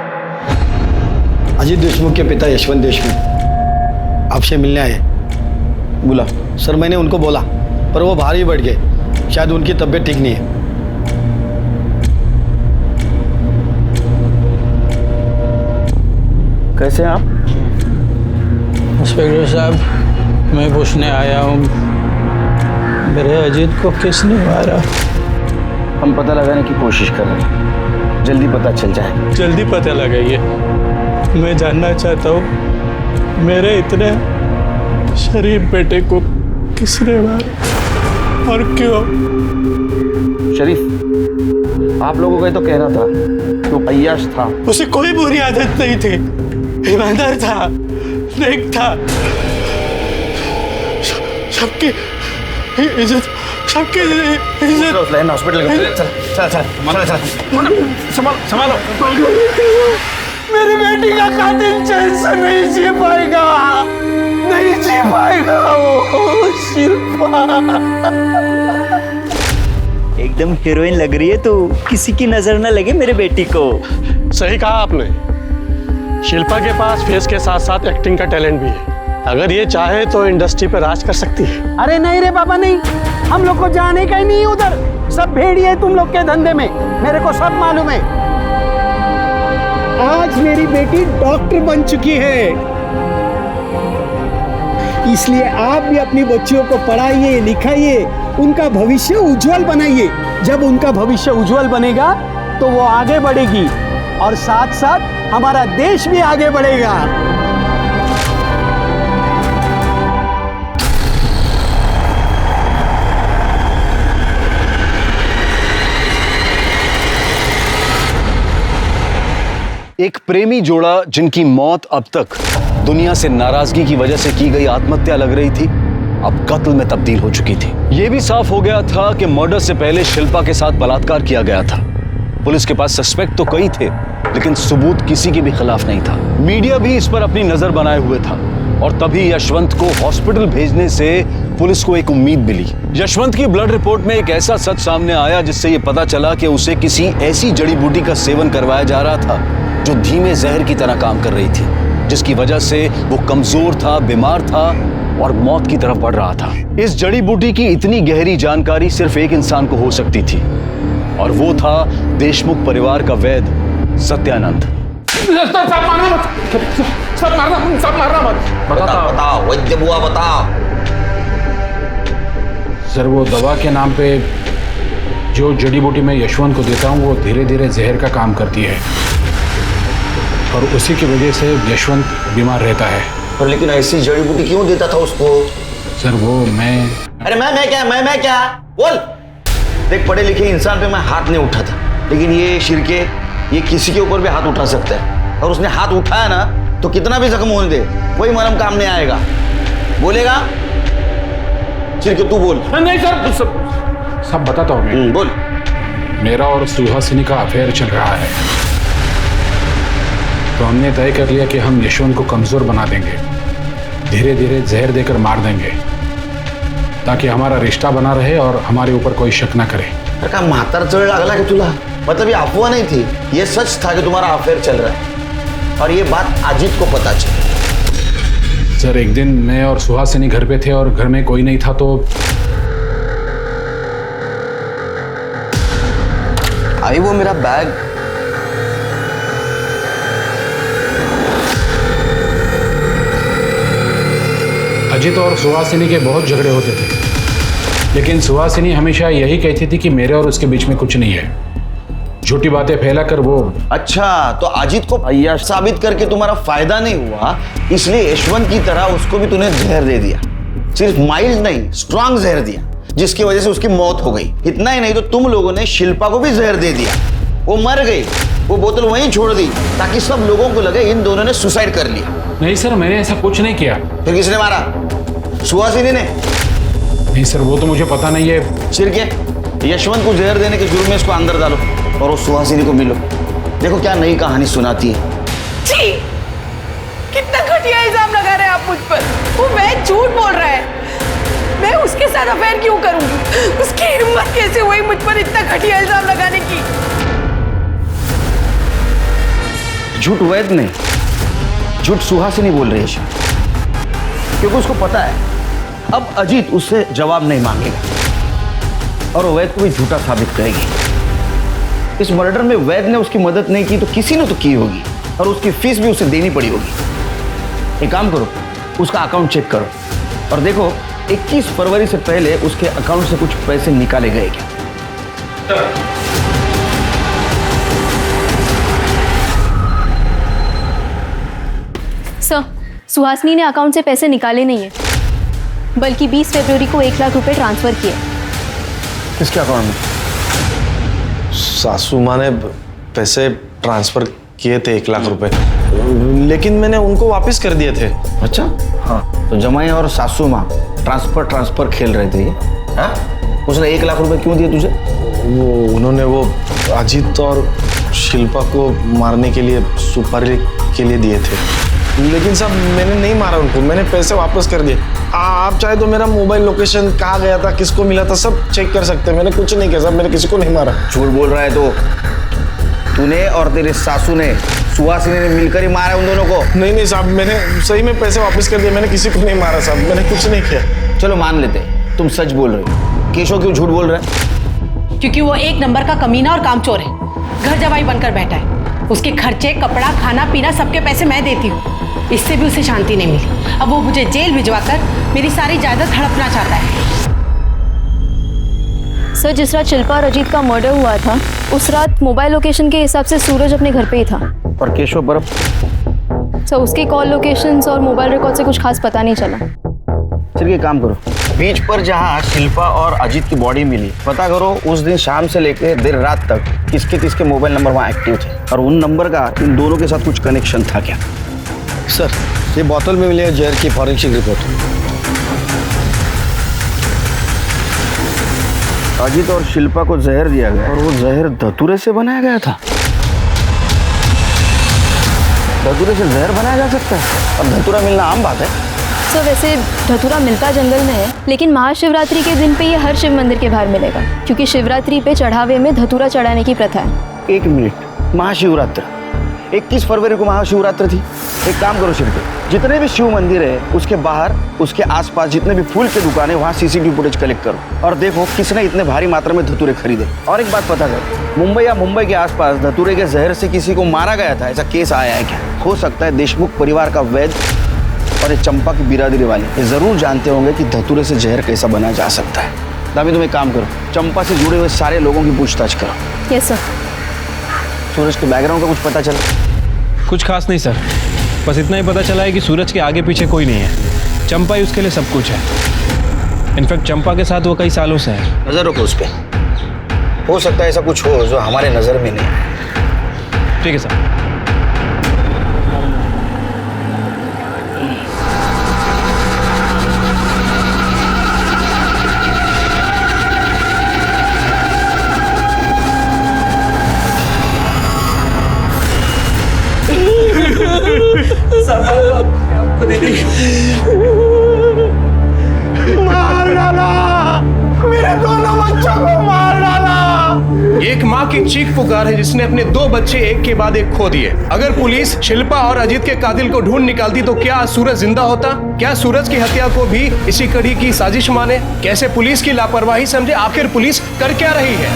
Speaker 1: अजीत देशमुख के पिता यशवंत देशमुख आपसे मिलने आए।
Speaker 7: बोला
Speaker 1: सर मैंने उनको बोला पर वो बाहर ही बैठ गए, शायद उनकी तबीयत ठीक नहीं है।
Speaker 7: कैसे आप?
Speaker 9: इंस्पेक्टर साहब मैं पूछने आया हूँ, मेरे अजीत को किसने मारा?
Speaker 7: हम पता लगाने की कोशिश कर रहे हैं, जल्दी पता चल जाए।
Speaker 9: जल्दी पता लगाइए। मैं जानना चाहता हूँ मेरे इतने शरीफ बेटे को किसने मारा और क्यों?
Speaker 7: शरीफ, आप लोगों का तो कहना था कि वो अय्याश था।
Speaker 9: उसे कोई बुरी आदत नहीं थी, ईमानदार था, नेक था, सबकी इज्जत, सबकी इज्जत।
Speaker 7: हॉस्पिटल चल संभालो।
Speaker 9: मेरी बेटी का कातिल चैन से नहीं जी पाएगा, नहीं जी पाएगा वो शिल्पा।
Speaker 13: एकदम हीरोइन लग रही है तू, किसी की नजर ना लगे मेरे बेटी को।
Speaker 8: सही कहा आपने,
Speaker 9: शिल्पा के पास फेस के साथ साथ एक्टिंग का टैलेंट भी है। अगर ये चाहे तो इंडस्ट्री पे राज कर सकती है।
Speaker 13: अरे नहीं रे बाबा नहीं, हम लोग को जाने का ही नहीं उधर। सब भेड़िए है तुम लोग के धंधे में, मेरे को सब मालूम है। आज मेरी बेटी डॉक्टर बन चुकी है, इसलिए आप भी अपनी बच्चियों को पढ़ाइए लिखाइए, उनका भविष्य उज्जवल बनाइए। जब उनका भविष्य उज्जवल बनेगा तो वो आगे बढ़ेगी और साथ साथ हमारा देश भी आगे बढ़ेगा।
Speaker 5: एक प्रेमी जोड़ा जिनकी मौत अब तक दुनिया से नाराजगी की वजह से की गई आत्महत्या लग रही थी, अब कत्ल में तब्दील हो चुकी थी। यह भी साफ हो गया था कि मर्डर से पहले शिल्पा के साथ बलात्कार किया गया था। पुलिस के पास सस्पेक्ट तो कई थे, लेकिन सबूत किसी के भी खिलाफ नहीं था। मीडिया भी इस पर अपनी नजर बनाए हुए था और तभी यशवंत को हॉस्पिटल भेजने से पुलिस को एक उम्मीद मिली। यशवंत की ब्लड रिपोर्ट में एक ऐसा सच सामने आया जिससे यह पता चला कि उसे किसी ऐसी जड़ी बूटी का सेवन करवाया जा रहा था जो धीमे जहर की तरह काम कर रही थी, जिसकी वजह से वो कमजोर था, बीमार था और मौत की तरफ बढ़ रहा था। इस जड़ी बूटी की इतनी गहरी जानकारी सिर्फ एक इंसान को हो सकती थी और वो था देशमुख परिवार का वैद्य सत्यानंद।
Speaker 7: बताओ वैद्य बुआ बताओ।
Speaker 14: सर वो दवा के नाम पे जो जड़ी बूटी मैं यशवंत को देता हूँ वो धीरे धीरे जहर का काम करती है और उसी की वजह से यशवंत बीमार रहता है।
Speaker 7: पर लेकिन ऐसी जड़ी बूटी क्यों देता था उसको?
Speaker 14: सर वो मैं
Speaker 7: अरे मैं क्या बोल। देख पढ़े लिखे इंसान पे मैं हाथ नहीं उठा था, लेकिन ये शिरके ये किसी के ऊपर भी हाथ उठा सकता है और उसने हाथ उठाया ना तो कितना भी जख्म होने दे कोई मरहम काम नहीं आएगा। बोलेगा शिरके तू बोल।
Speaker 14: नहीं सर सब बताता हूँ मैं।
Speaker 7: बोल।
Speaker 14: मेरा और सुहासिनी का अफेयर चल रहा है, तो हमने तय कर लिया कि हम यशवंत को कमजोर बना देंगे, धीरे धीरे जहर देकर मार देंगे ताकि हमारा रिश्ता बना रहे और हमारे ऊपर कोई शक ना करे।
Speaker 7: का म्हातार चढ़ लागला कि तुला? मतलब ये अफवाह नहीं थी, ये सच था कि तुम्हारा अफेयर चल रहा है और ये बात अजीत को पता चली।
Speaker 14: सर एक दिन मैं और सुहासिनी घर पे थे और घर में कोई नहीं था, तो
Speaker 12: आई वो मेरा बैग।
Speaker 14: अजित और सुहासिनी के बहुत झगड़े होते थे, लेकिन सुहासिनी हमेशा यही कहती थी कि मेरे और उसके बीच में कुछ नहीं है। झूठी बातें फैलाकर वो।
Speaker 7: अच्छा तो अजीत को भैया साबित करके तुम्हारा फायदा नहीं हुआ, इसलिए यशवंत की तरह उसको भी तूने जहर दे दिया। सिर्फ माइल्ड नहीं स्ट्रांग जहर दिया, जिसकी वजह से उसकी मौत हो गई। इतना ही नहीं तो तुम लोगों ने शिल्पा को भी जहर दे दिया, वो मर गई। वो बोतल वहीं छोड़ दी ताकि सब लोगों को लगे इन दोनों ने सुसाइड कर लिया।
Speaker 14: नहीं सर मैंने ऐसा कुछ नहीं किया।
Speaker 7: फिर किसने मारा? सुहासिनी ने?
Speaker 14: नहीं सर वो तो मुझे पता नहीं है।
Speaker 7: शिरके यशवंत को जहर देने के जुर्म में इसको अंदर डालो और उस सुहासिनी को मिलो। देखो क्या नई कहानी सुनाती है।
Speaker 2: छी! कितना घटिया इल्जाम लगा रहे हैं आप मुझ पर। वो मैं झूठ बोल रहा है, मैं उसके साथ अफेयर क्यों करूंगी? उसकी हिम्मत कैसे हुई मुझ पर इतना घटिया इल्जाम लगाने की?
Speaker 7: झूठ वैद्य नहीं, झूठ सुहासिनी बोल रही है, क्योंकि उसको पता है अब अजीत उससे जवाब नहीं मांगेगा और वैद्य को भी झूठा साबित करेगी। इस मर्डर में वैद्य ने उसकी मदद नहीं की तो किसी ने तो की होगी और उसकी फीस भी उसे देनी पड़ी होगी। एक काम करो, उसका अकाउंट चेक करो और देखो 21 फरवरी से पहले उसके अकाउंट से कुछ पैसे निकाले गए क्या।
Speaker 3: सर सुहासिनी ने अकाउंट से पैसे निकाले नहीं है, बल्कि 20 फरवरी को 1 लाख रुपए ट्रांसफर किए।
Speaker 12: किसके अकाउंट में? सासू माँ ने पैसे ट्रांसफर किए थे 1 लाख रुपए, लेकिन मैंने उनको वापस कर दिए थे।
Speaker 7: अच्छा हाँ, तो जमाई और सासू माँ ट्रांसफर खेल रहे थे। हाँ? उसने 1 लाख रुपए क्यों दिए तुझे?
Speaker 12: वो उन्होंने वो अजीत और शिल्पा को मारने के लिए सुपारी के लिए दिए थे, लेकिन साहब मैंने नहीं मारा उनको, मैंने पैसे वापस कर दिए। आप चाहे तो मेरा मोबाइल लोकेशन कहाँ गया था, किसको मिला था, सब चेक कर सकते हैं। मैंने कुछ नहीं किया साहब, मैंने किसी को नहीं मारा।
Speaker 7: झूठ बोल रहा है तो तूने और तेरे सासू ने सुहासिनी ने मिलकर ही मारा उन दोनों को।
Speaker 12: नहीं साहब, मैंने सही में पैसे वापस कर दिए, मैंने किसी को नहीं मारा साहब, मैंने कुछ नहीं किया।
Speaker 7: चलो मान लेते तुम सच बोल रहे हो। केशव क्यों झूठ बोल रहा है?
Speaker 2: क्योंकि वो एक नंबर का कमीना और कामचोर है, घर जवाई बनकर बैठा है। उसके खर्चे, कपड़ा, खाना पीना सबके पैसे मैं देती हूँ। इससे भी उसे शांति नहीं मिली। अब वो मुझे जेल भिजवाकर मेरी सारी जायदाद हड़पना चाहता है।
Speaker 3: सर, जिस रात शिल्पा और अजीत का मर्डर हुआ था उस रात मोबाइल लोकेशन के हिसाब से सूरज अपने घर पे ही था।
Speaker 7: और केशव बर्फ?
Speaker 3: सर, उसके कॉल लोकेशंस और मोबाइल रिकॉर्ड से कुछ खास पता नहीं चला।
Speaker 7: चलिए काम करो, बीच पर जहाँ शिल्पा और अजीत की बॉडी मिली पता करो उस दिन शाम से लेकर देर रात तक किसके किसके मोबाइल नंबर वहाँ एक्टिव थे, और उन नंबर का इन दोनों के साथ कुछ कनेक्शन था क्या?
Speaker 1: सर, ये बोतल में मिले जहर की फॉरेंसिक रिपोर्ट।
Speaker 7: अजीत और शिल्पा को जहर दिया गया और वो जहर धतूरे से बनाया गया था। धतूरे से जहर बनाया जा सकता है और धतूरा मिलना आम बात है।
Speaker 3: सर, वैसे धतूरा मिलता जंगल में है, लेकिन महाशिवरात्रि के दिन पे ये हर शिव मंदिर के बाहर मिलेगा, क्योंकि शिवरात्रि पे चढ़ावे में धतूरा चढ़ाने की प्रथा है।
Speaker 7: 1 मिनट, महाशिवरात्रि 21 फरवरी को महाशिवरात्रि थी। एक काम करो शिल्पे, जितने भी शिव मंदिर है उसके बाहर, उसके आसपास जितने भी फूल की दुकानें, वहाँ CCTV फुटेज कलेक्ट करो और देखो किसने इतने भारी मात्रा में धतूरे खरीदे। और एक बात पता करो, मुंबई या मुंबई के आसपास धतूरे के जहर से किसी को मारा गया था, ऐसा केस आया है क्या? हो सकता है देशमुख परिवार का वैद्य और ये चंपा की बिरादरी वाले ये जरूर जानते होंगे कि धतूरे से जहर कैसा बनाया जा सकता है। दामी, तुम एक काम करो, चंपा से जुड़े हुए सारे लोगों की पूछताछ करो।
Speaker 3: Yes sir.
Speaker 7: सूरज के बैकग्राउंड का कुछ पता चला?
Speaker 4: कुछ खास नहीं सर, बस इतना ही पता चला है कि सूरज के आगे पीछे कोई नहीं है। चंपा ही उसके लिए सब कुछ है। इनफैक्ट चंपा के साथ वो कई सालों से है।
Speaker 7: नजर रखो उस पर, हो सकता है ऐसा कुछ हो जो हमारे नजर में नहीं है।
Speaker 4: ठीक है सर।
Speaker 9: मार डाला, मेरे दोनों बच्चों को मार डाला।
Speaker 8: एक माँ की चीख पुकार है जिसने अपने 2 बच्चे एक के बाद एक खो दिए। अगर पुलिस शिल्पा और अजीत के कातिल को ढूंढ निकालती तो क्या सूरज जिंदा होता? क्या सूरज की हत्या को भी इसी कड़ी की साजिश माने? कैसे पुलिस की लापरवाही समझे? आखिर पुलिस कर क्या रही है?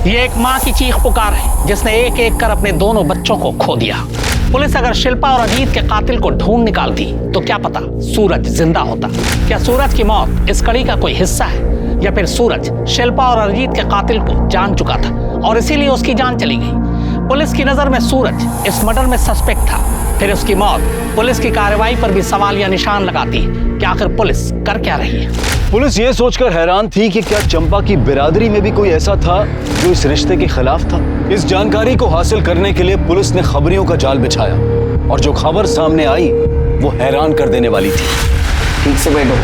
Speaker 6: ये एक माँ की चीख पुकार है जिसने एक एक कर अपने दोनों बच्चों को खो दिया। पुलिस अगर शिल्पा और अजीत के कातिल को ढूंढ निकालती तो क्या पता सूरज जिंदा होता। क्या सूरज की मौत इस कड़ी का कोई हिस्सा है, या फिर सूरज शिल्पा और अजीत के कातिल को जान चुका था और इसीलिए उसकी जान चली गई? पुलिस की नजर में सूरज इस मर्डर में सस्पेक्ट था, फिर उसकी मौत पुलिस की कार्रवाई पर भी सवाल या निशान लगाती है कि आखिर पुलिस कर क्या रही है।
Speaker 5: पुलिस ये सोचकर हैरान थी कि क्या चंपा की बिरादरी में भी कोई ऐसा था जो इस रिश्ते के खिलाफ था। इस जानकारी को हासिल करने के लिए पुलिस ने खबरियों का जाल बिछाया और जो खबर सामने आई वो हैरान कर देने वाली थी।
Speaker 7: ठीक से बैठो।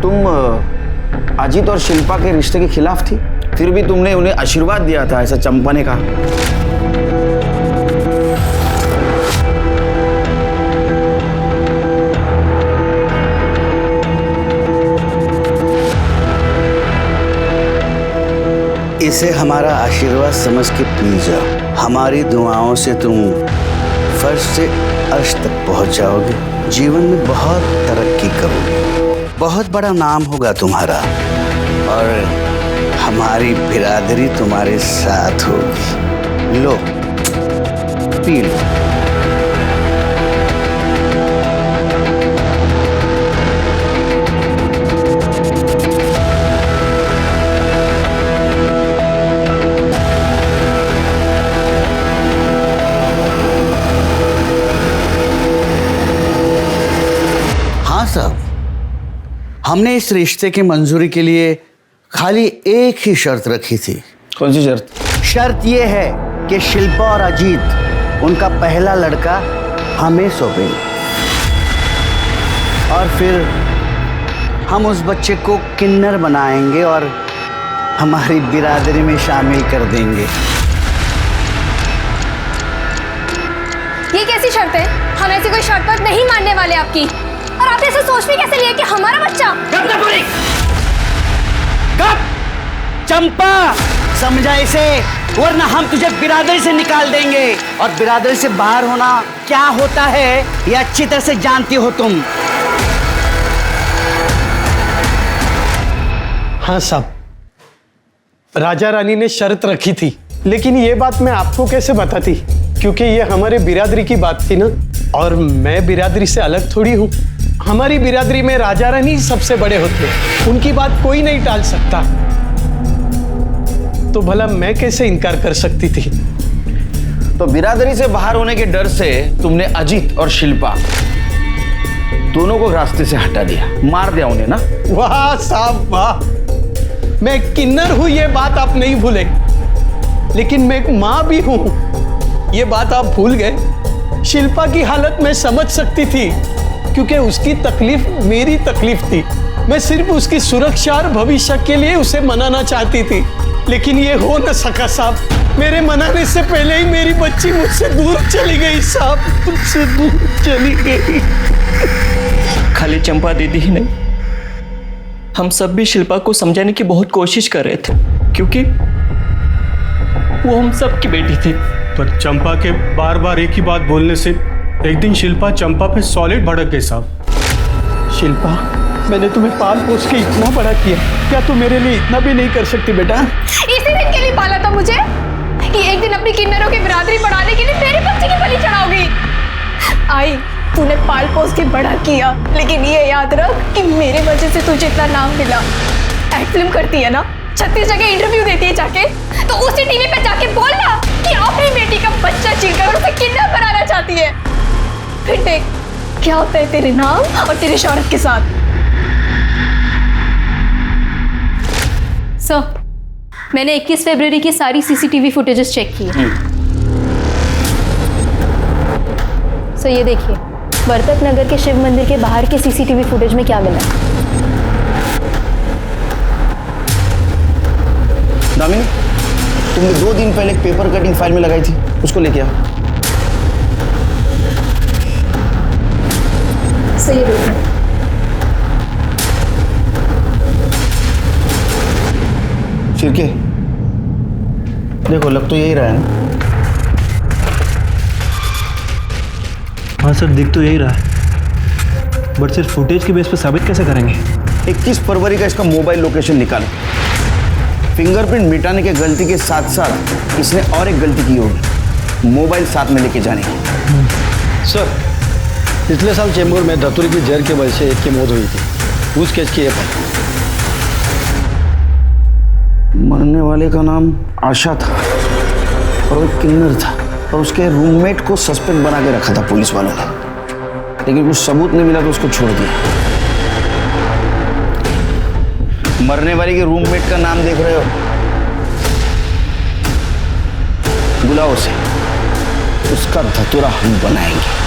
Speaker 7: तुम अजीत और शिल्पा के रिश्ते के खिलाफ थी, फिर भी तुमने उन्हें आशीर्वाद दिया था, ऐसा चंपा ने कहा।
Speaker 15: इसे हमारा आशीर्वाद समझ के पी जाओ। हमारी दुआओं से तुम फर्श से अर्श तक पहुंच जाओगे, जीवन में बहुत तरक्की करोगे, बहुत बड़ा नाम होगा तुम्हारा और हमारी बिरादरी तुम्हारे साथ होगी। लो पी लो। साहब, हमने इस रिश्ते की मंजूरी के लिए खाली एक ही शर्त रखी थी।
Speaker 7: कौन सी शर्त?
Speaker 15: शर्त यह है कि शिल्पा और अजीत उनका पहला लड़का हमें सौंपेंगे और फिर हम उस बच्चे को किन्नर बनाएंगे और हमारी बिरादरी में शामिल कर देंगे।
Speaker 3: ये कैसी शर्त है? हम ऐसी कोई शर्त पर नहीं मानने वाले आपकी। और आपने ऐसे सोच भी कैसे लिया कि हमारा बच्चा?
Speaker 15: चंपा समझा इसे, वरना हम तुझे बिरादरी से निकाल देंगे। और बिरादरी से बाहर होना क्या होता है ये अच्छी तरह से जानती हो तुम।
Speaker 9: हाँ साहब, राजा रानी ने शर्त रखी थी, लेकिन ये बात मैं आपको कैसे बताती, क्योंकि ये हमारे बिरादरी की बात थी ना, और मैं बिरादरी से अलग थोड़ी हूँ। हमारी बिरादरी में राजा रानी सबसे बड़े होते हैं, उनकी बात कोई नहीं टाल सकता। तो भला मैं कैसे इनकार कर सकती थी?
Speaker 7: तो बिरादरी से बाहर होने के डर से तुमने अजीत और शिल्पा दोनों को रास्ते से हटा दिया, मार दिया उन्हें ना।
Speaker 9: वाह साहब वाह, मैं किन्नर हूं ये बात आप नहीं भूले, लेकिन मैं एक मां भी हूं ये बात आप भूल गए। शिल्पा की हालत मैं समझ सकती थी, क्योंकि उसकी तकलीफ मेरी तकलीफ थी। मैं सिर्फ उसकी सुरक्षा और भविष्य के लिए उसे मनाना चाहती थी, लेकिन ये हो न सका साहब। मेरे मनाने से पहले ही मेरी बच्ची मुझसे दूर चली गई साहब, मुझसे दूर चली गई।
Speaker 16: खाली चंपा दीदी ही नहीं, हम सब भी शिल्पा को समझाने की बहुत कोशिश कर रहे थे, क्योंकि वो हम सब की बेटी थी।
Speaker 9: पर चंपा के बार बार एक ही बात बोलने से एक दिन शिल्पा चंपा पे सॉलिड भड़क गई साहब। शिल्पा, मैंने तुम्हें पाल पोस के इतना बड़ा किया, क्या तुम मेरे लिए इतना भी नहीं कर सकती बेटा?
Speaker 3: इसी दिन के लिए पाला था मुझे कि एक दिन अपनी किन्नरों की बिरादरी बढ़ाने के लिए मेरे बच्चे की बलि चढ़ाओगी। आई, तूने पाल पोस के बड़ा किया, लेकिन ये याद रख कि मेरे वजह से तुझे इतना नाम मिला। एक्ट फिल्म करती है ना, 36 जगह इंटरव्यू देती है जाके, तो उसी टीवी पे जाके बोलना कि अपनी बेटी का बच्चा छीनकर उसे किडनैप बनाना चाहती है। फिर देख क्या होता है तेरे नाम और तेरी शौहरत के साथ।
Speaker 11: सर, मैंने 21 फरवरी की सारी सीसीटीवी फुटेजेस चेक की है। सो ये देखिए, बरकत नगर के शिव मंदिर के बाहर के सीसीटीवी फुटेज में क्या मिला।
Speaker 7: दामिनी, तुमने 2 दिन पहले एक पेपर कटिंग फाइल में लगाई थी, उसको लेके आओ।
Speaker 3: सही देखो,
Speaker 7: शिरके देखो, लग तो यही रहा है ना।
Speaker 4: हाँ सर, दिख तो यही रहा है, बट सिर्फ फुटेज के बेस पे साबित कैसे करेंगे?
Speaker 7: 21 फरवरी का इसका मोबाइल लोकेशन निकालो। फिंगरप्रिंट मिटाने के गलती के साथ साथ इसने और एक गलती की होगी, मोबाइल साथ में लेके जाने की।
Speaker 1: सर, पिछले साल चेंबूर में धतूरी की जहर की वजह से एक की मौत हुई थी, उस केस की ये फाइल।
Speaker 7: मरने वाले का नाम आशा था और वो किन्नर था, और उसके रूममेट को सस्पेक्ट बना के रखा था पुलिस वालों ने, लेकिन कुछ सबूत नहीं मिला तो उसको छोड़ दिया। मरने वाले के रूममेट का नाम देख रहे हो, बुलाओ उसे, उसका धतूरा हम बनाएंगे।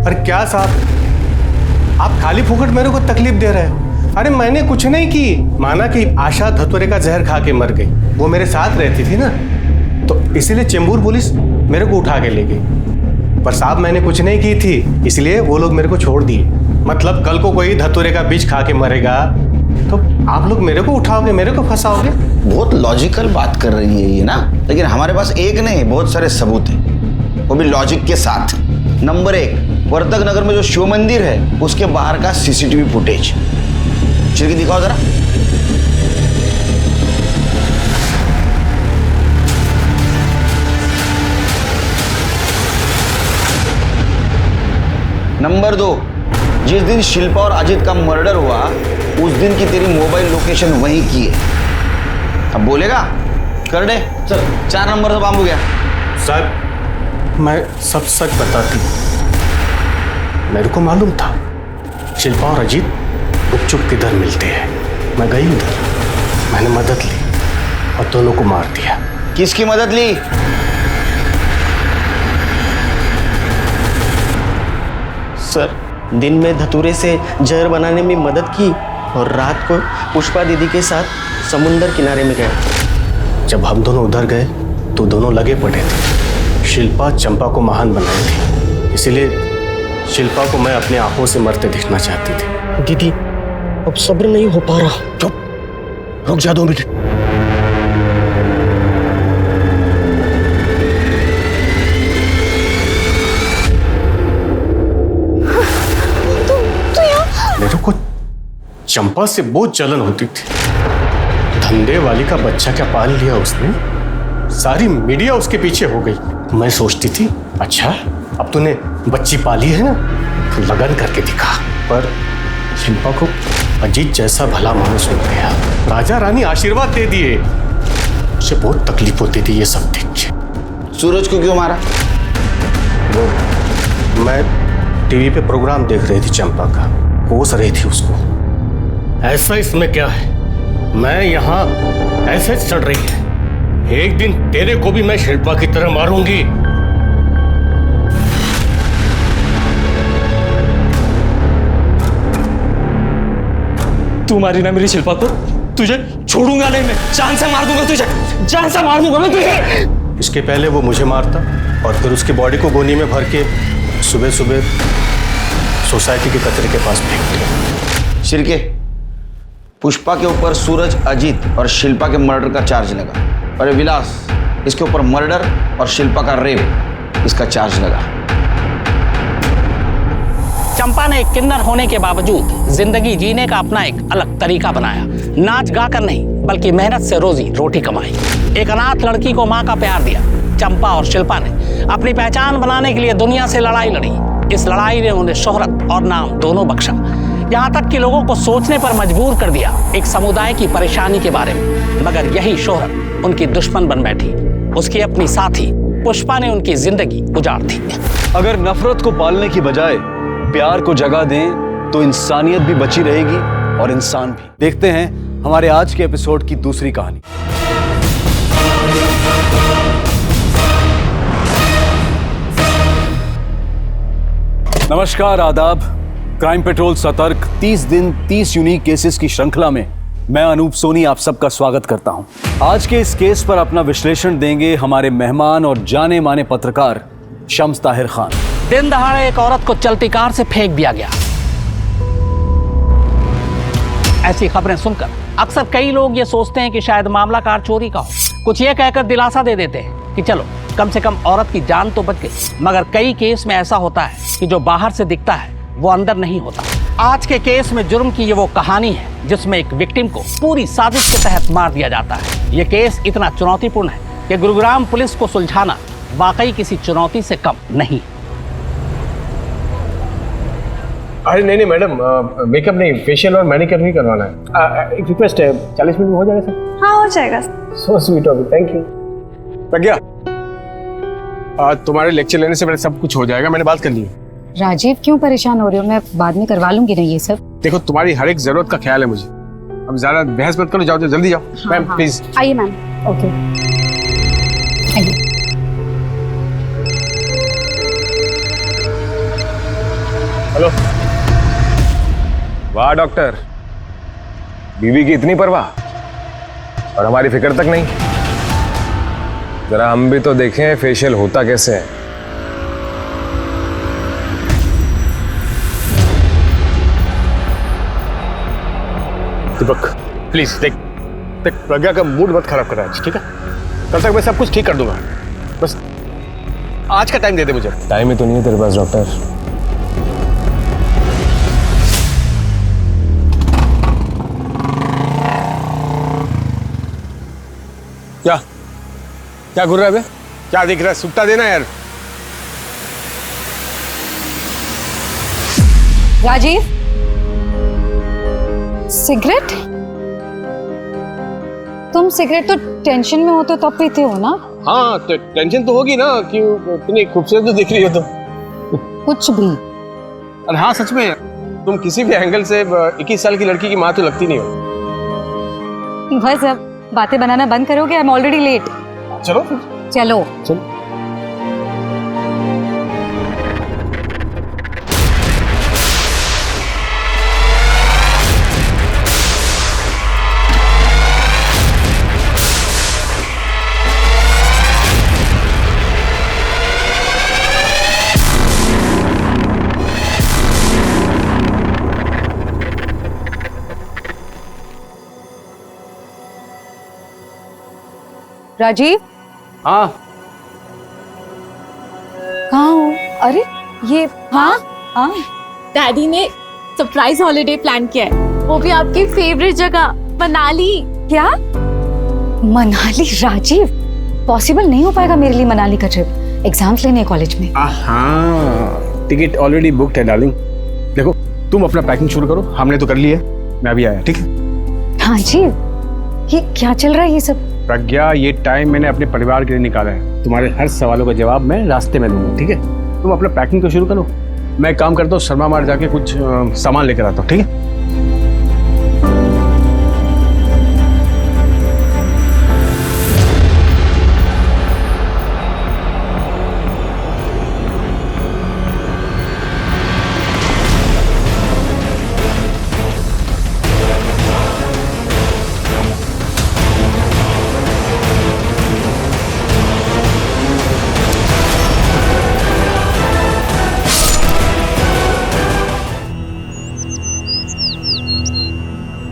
Speaker 8: अरे क्या साहब, आप खाली फुकट मेरे को तकलीफ दे रहे हैं। अरे मैंने कुछ नहीं की, माना कि आशा धतूरे का जहर खा के मर गई, वो मेरे साथ रहती थी ना, तो इसीलिए चेंबूर पुलिस मेरे को उठा के ले गई। पर साहब मैंने कुछ नहीं की थी, इसलिए वो लोग मेरे को छोड़ दिए। मतलब कल को कोई धतूरे का बीज खा के मरेगा तो आप लोग मेरे को उठाओगे, मेरे को फंसाओगे।
Speaker 7: बहुत लॉजिकल बात कर रही है ये ना, लेकिन हमारे पास एक नहीं बहुत सारे सबूत हैं, वो भी लॉजिक के साथ। नंबर 1, वर्तक नगर में जो शिव मंदिर है उसके बाहर का सीसीटीवी फुटेज। चिरकी दिखाओ जरा। नंबर 2, जिस दिन शिल्पा और अजित का मर्डर हुआ उस दिन की तेरी मोबाइल लोकेशन वहीं की है। अब बोलेगा? कर दे। चल, 4 नंबर से काम हो गया।
Speaker 8: सर, मैं सब सच बताती। मेरे को मालूम था शिल्पा और अजीत गुपचुप किधर मिलते हैं। मैं गई उधर, मैंने मदद ली और दोनों को मार दिया।
Speaker 7: किसकी मदद ली?
Speaker 16: सर, दिन में धतूरे से जहर बनाने में मदद की और रात को पुष्पा दीदी के साथ समुंदर किनारे में गया।
Speaker 8: जब हम दोनों उधर गए तो दोनों लगे पड़े थे। शिल्पा चंपा को महान बनाई थी, इसीलिए शिल्पा को मैं अपनी आंखों से मरते देखना चाहती थी।
Speaker 1: दीदी अब सब्र नहीं हो पा रहा। चुप, रुक जा 2 मिनट।
Speaker 8: मेरे को चंपा से बहुत जलन होती थी। धंधे वाली का बच्चा क्या पाल लिया उसने, सारी मीडिया उसके पीछे हो गई। मैं सोचती थी अच्छा अब तूने बच्ची पाली है ना तो लगन करके दिखा। पर शिल्पा को अजीत जैसा भला मानुस मिल गया, राजा रानी आशीर्वाद दे दिए। उसे बहुत तकलीफ होती थी ये सब देख के।
Speaker 7: सूरज को क्यों मारा?
Speaker 8: वो मैं टीवी पे प्रोग्राम देख रही थी, चंपा का कोस रही थी उसको। ऐसा इसमें क्या है, मैं यहाँ ऐसे चढ़ रही है, एक दिन तेरे को भी मैं शिल्पा की तरह मारूंगी।
Speaker 16: तू मारी ना मेरी शिल्पा को, तुझे छोड़ूंगा नहीं मैं, जान से मार दूंगा तुझे, जान से मार दूंगा मैं तुझे।
Speaker 8: इसके पहले वो मुझे मारता और फिर उसकी बॉडी को गोनी में भर के सुबह सुबह सोसाइटी के कचरे के पास फेंक दिया।
Speaker 7: शिरके, पुष्पा के ऊपर सूरज, अजीत और शिल्पा के मर्डर का चार्ज लगा। और विलास, इसके ऊपर मर्डर और शिल्पा का रेप, इसका चार्ज लगा।
Speaker 6: चंपा ने एक किन्नर होने के बावजूद जिंदगी जीने का अपना एक अलग तरीका बनाया। नाच गाकर नहीं बल्कि मेहनत से रोजी रोटी कमाई। एक अनाथ लड़की को माँ का प्यार दिया। चंपा और शिल्पा ने अपनी पहचान बनाने के लिए दुनिया से लड़ाई लड़ी। इस लड़ाई ने उन्हें शोहरत और नाम दोनों बख्शा, यहाँ तक कि लोगों को सोचने पर मजबूर कर दिया एक समुदाय की परेशानी के बारे में। मगर यही शोहरत उनकी दुश्मन बन बैठी। उसकी अपनी साथी पुष्पा ने उनकी जिंदगी उजाड़ दी।
Speaker 5: अगर नफरत को पालने की बजाय प्यार को जगह दें तो इंसानियत भी बची रहेगी और इंसान भी। देखते हैं हमारे आज के एपिसोड की दूसरी कहानी। नमस्कार, आदाब। क्राइम पेट्रोल सतर्क 30 दिन 30 यूनिक केसेस की श्रृंखला में मैं अनूप सोनी आप सबका स्वागत करता हूं। आज के इस केस पर अपना विश्लेषण देंगे हमारे मेहमान और जाने माने पत्रकार शम्स ताहिर खान।
Speaker 6: दिन दहाड़े एक औरत को चलती कार से फेंक दिया गया। ऐसी खबरें सुनकर अक्सर कई लोग ये सोचते हैं कि शायद मामला कार चोरी का हो। कुछ ये कहकर दिलासा दे देते हैं कि चलो कम से कम औरत की जान तो बच गई। मगर कई केस में ऐसा होता है कि जो बाहर से दिखता है वो अंदर नहीं होता। आज के केस में जुर्म की ये वो कहानी है जिसमें एक विक्टिम को पूरी साजिश के तहत मार दिया जाता है। ये केस इतना चुनौतीपूर्ण है कि गुरुग्राम पुलिस को सुलझाना वाकई किसी चुनौती से कम नहीं।
Speaker 8: अरे नहीं मैडम, मेकअप नहीं, फेशियल और मैनिक्योर भी करवाना है। एक रिक्वेस्ट है, 40 मिनट में हो जाएगा सर?
Speaker 3: हाँ हो जाएगा।
Speaker 8: So sweet of you, thank you. Pragya, तुम्हारे लेक्चर लेने से पहले सब कुछ हो जाएगा, मैंने बात कर ली।
Speaker 17: राजीव क्यों परेशान हो रहे हो, मैं बाद में करवा लूंगी ना ये सब।
Speaker 8: देखो तुम्हारी हर एक जरूरत का ख्याल है मुझे। अब ज्यादा बहस मत करो, जाओ जल्दी जाओ। मैम प्लीज
Speaker 17: आइए मैम। ओके आइए।
Speaker 8: हेलो।
Speaker 12: वाह डॉक्टर, बीवी की इतनी परवाह और हमारी फिक्र तक नहीं। जरा हम भी तो देखें फेशियल होता कैसे है।
Speaker 8: दीपक प्लीज देख प्रज्ञा का मूड मत खराब करा, ठीक है? कल तक मैं सब कुछ ठीक कर दूंगा, बस आज का टाइम दे दे मुझे।
Speaker 12: टाइम ही तो नहीं है तेरे पास डॉक्टर।
Speaker 8: क्या क्या घूर रहा है बे? क्या दिख रहा है? सुट्टा देना यार।
Speaker 17: राजीव, सिगरेट? तुम सिगरेट तो टेंशन में होते तब पीते हो ना?
Speaker 8: हाँ तो टेंशन तो होगी ना, क्यों इतनी खूबसूरत तो दिख रही हो तुम।
Speaker 17: कुछ भी।
Speaker 8: अरे हाँ सच में, तुम किसी भी एंगल से 21 साल की लड़की की माँ तो लगती नहीं हो।
Speaker 17: बस अब बातें बनाना बंद करोगे? I am already late.
Speaker 8: चलो
Speaker 17: चलो
Speaker 8: चलो।
Speaker 17: राजीव
Speaker 14: हाँ
Speaker 17: कहाँ हो? अरे ये हाँ हाँ
Speaker 18: डैडी ने सरप्राइज हॉलिडे प्लान किया है, वो भी आपकी फेवरेट जगह मनाली।
Speaker 17: क्या मनाली? राजीव पॉसिबल नहीं हो पाएगा मेरे लिए मनाली का ट्रिप, एग्जाम्स लेने कॉलेज में।
Speaker 8: हाँ टिकट ऑलरेडी बुक्ड है डार्लिंग। देखो तुम अपना पैकिंग शुरू करो, हमने तो कर लिया है, मैं अभी आया, ठीक है?
Speaker 17: हाँ जी, ये क्या चल रहा है ये सब?
Speaker 8: प्रज्ञा, ये टाइम मैंने अपने परिवार के लिए निकाला है, तुम्हारे हर सवालों का जवाब मैं रास्ते में दूंगा, ठीक है? तुम अपना पैकिंग तो शुरू करो, मैं एक काम करता हूँ, शर्मा मार्ट जाके कुछ सामान लेकर आता हूँ, ठीक है?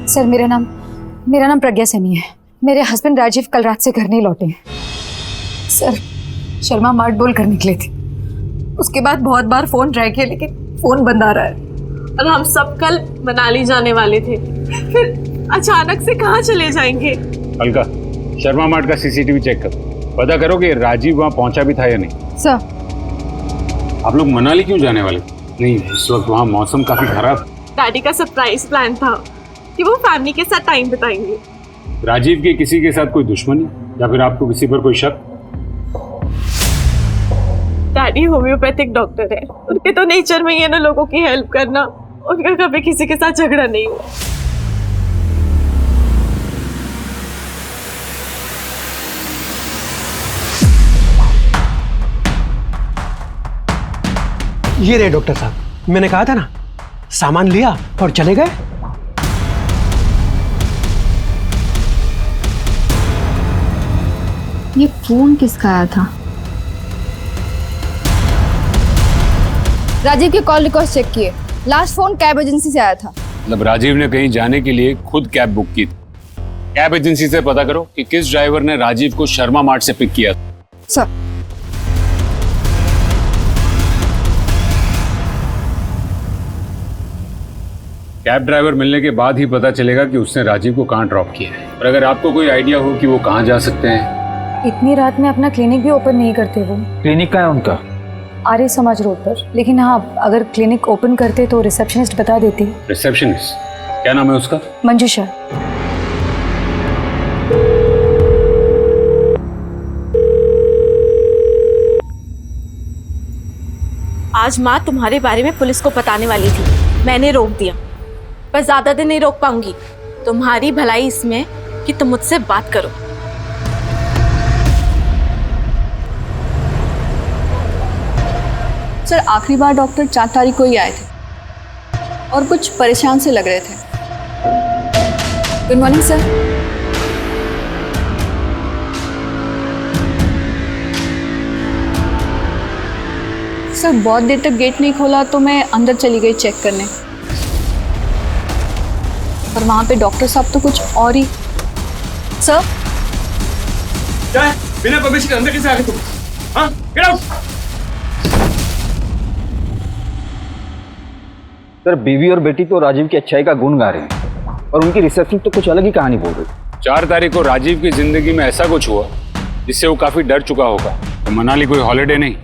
Speaker 17: सर मेरा नाम प्रज्ञा सैनी है। मेरे हस्बैंड राजीव कल रात से घर नहीं लौटे हैं। सर शर्मा मार्ट बोल कर निकले थे, उसके बाद बहुत बार फोन ट्राई किया लेकिन फोन बंद आ रहा है।
Speaker 18: और हम सब कल मनाली जाने वाले थे, फिर अचानक से कहाँ चले जाएंगे?
Speaker 14: अलका, शर्मा मार्ट का सीसीटीवी चेक करो, पता करो कि राजीव वहाँ पहुँचा भी था या नहीं।
Speaker 17: सर
Speaker 14: आप लोग मनाली क्यों जाने वाले? नहीं, इस वक्त वहाँ मौसम काफी खराब।
Speaker 18: डैडी का सरप्राइज प्लान था कि वो फैमिली के साथ टाइम बिताएंगे।
Speaker 14: राजीव की किसी के साथ कोई दुश्मनी या फिर आपको किसी पर कोई शक?
Speaker 18: डैडी होम्योपैथिक डॉक्टर है, उनके तो नेचर में ही है ना लोगों की हेल्प करना, उनका कभी किसी के साथ झगड़ा नहीं हुआ।
Speaker 9: ये रहे डॉक्टर साहब, मैंने कहा था ना, सामान लिया और चले गए।
Speaker 3: ये फोन किसका आया था?
Speaker 11: राजीव के कॉल रिकॉर्ड चेक किए, लास्ट फोन कैब एजेंसी से आया था।
Speaker 14: मतलब राजीव ने कहीं जाने के लिए खुद कैब बुक की थी। कैब एजेंसी से पता करो कि किस ड्राइवर ने राजीव को शर्मा मार्ट से पिक किया।
Speaker 11: सर
Speaker 14: कैब ड्राइवर मिलने के बाद ही पता चलेगा कि उसने राजीव को कहाँ ड्रॉप किया है। और अगर आपको कोई आइडिया हो कि वो कहाँ जा सकते हैं।
Speaker 17: इतनी रात में अपना क्लिनिक भी ओपन नहीं करते वो।
Speaker 4: क्लिनिक का है उनका?
Speaker 17: आर्य समाज रोड पर, लेकिन हाँ अगर क्लिनिक ओपन करते तो रिसेप्शनिस्ट बता देती।
Speaker 14: रिसेप्शनिस्ट? क्या नाम है उसका?
Speaker 17: मंजूषा।
Speaker 18: आज माँ तुम्हारे बारे में पुलिस को बताने वाली थी, मैंने रोक दिया, पर ज्यादा दिन नहीं रोक पाऊंगी। तुम्हारी भलाई इसमें कि तुम मुझसे बात करो।
Speaker 11: सर आखिरी बार डॉक्टर 4 तारीख को ही आए थे और कुछ परेशान से लग रहे थे। Good morning sir. सर बहुत देर तक गेट नहीं खोला तो मैं अंदर चली गई चेक करने, पर वहां पे डॉक्टर साहब तो कुछ और ही। सर
Speaker 8: क्या है? बिना परमिशन के अंदर कैसे आ गए तुम? हाँ, गेट आउट।
Speaker 7: सर बीवी और बेटी तो राजीव की अच्छाई का गुण गा रहे हैं और उनकी रिसेप्शन तो कुछ अलग ही कहानी बोल रही।
Speaker 14: 4 तारीख को राजीव की जिंदगी में ऐसा कुछ हुआ जिससे वो काफी डर चुका होगा। तो मनाली कोई हॉलिडे नहीं,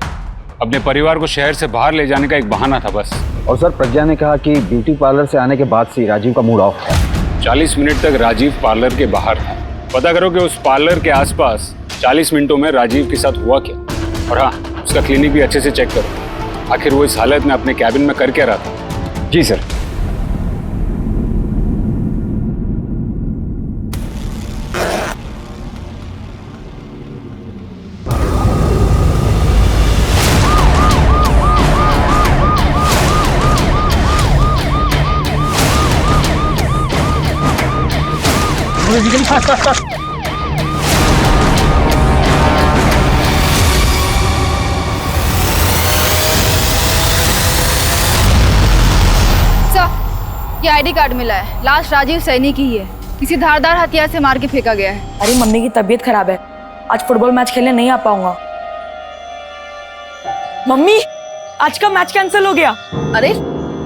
Speaker 14: अपने परिवार को शहर से बाहर ले जाने का एक बहाना था बस।
Speaker 7: और सर प्रज्ञा ने कहा कि ब्यूटी पार्लर से आने के बाद से राजीव का मूड ऑफ था।
Speaker 14: 40 मिनट तक राजीव पार्लर के बाहर था। पता करो कि उस पार्लर के आसपास 40 मिनटों में राजीव के साथ हुआ क्या। और हाँ, उसका क्लिनिक भी अच्छे से चेक करो, आखिर वो इस हालत में अपने कैबिन में कर क्या रहा था। जी सर।
Speaker 11: ये आईडी कार्ड मिला है, लास्ट राजीव सैनी की ही है, किसी धारदार हथियार से मार के फेंका गया है।
Speaker 17: अरे मम्मी की तबीयत खराब है,
Speaker 19: आज फुटबॉल मैच खेलने नहीं आ पाऊंगा। मम्मी, आज का मैच कैंसिल हो गया।
Speaker 11: अरे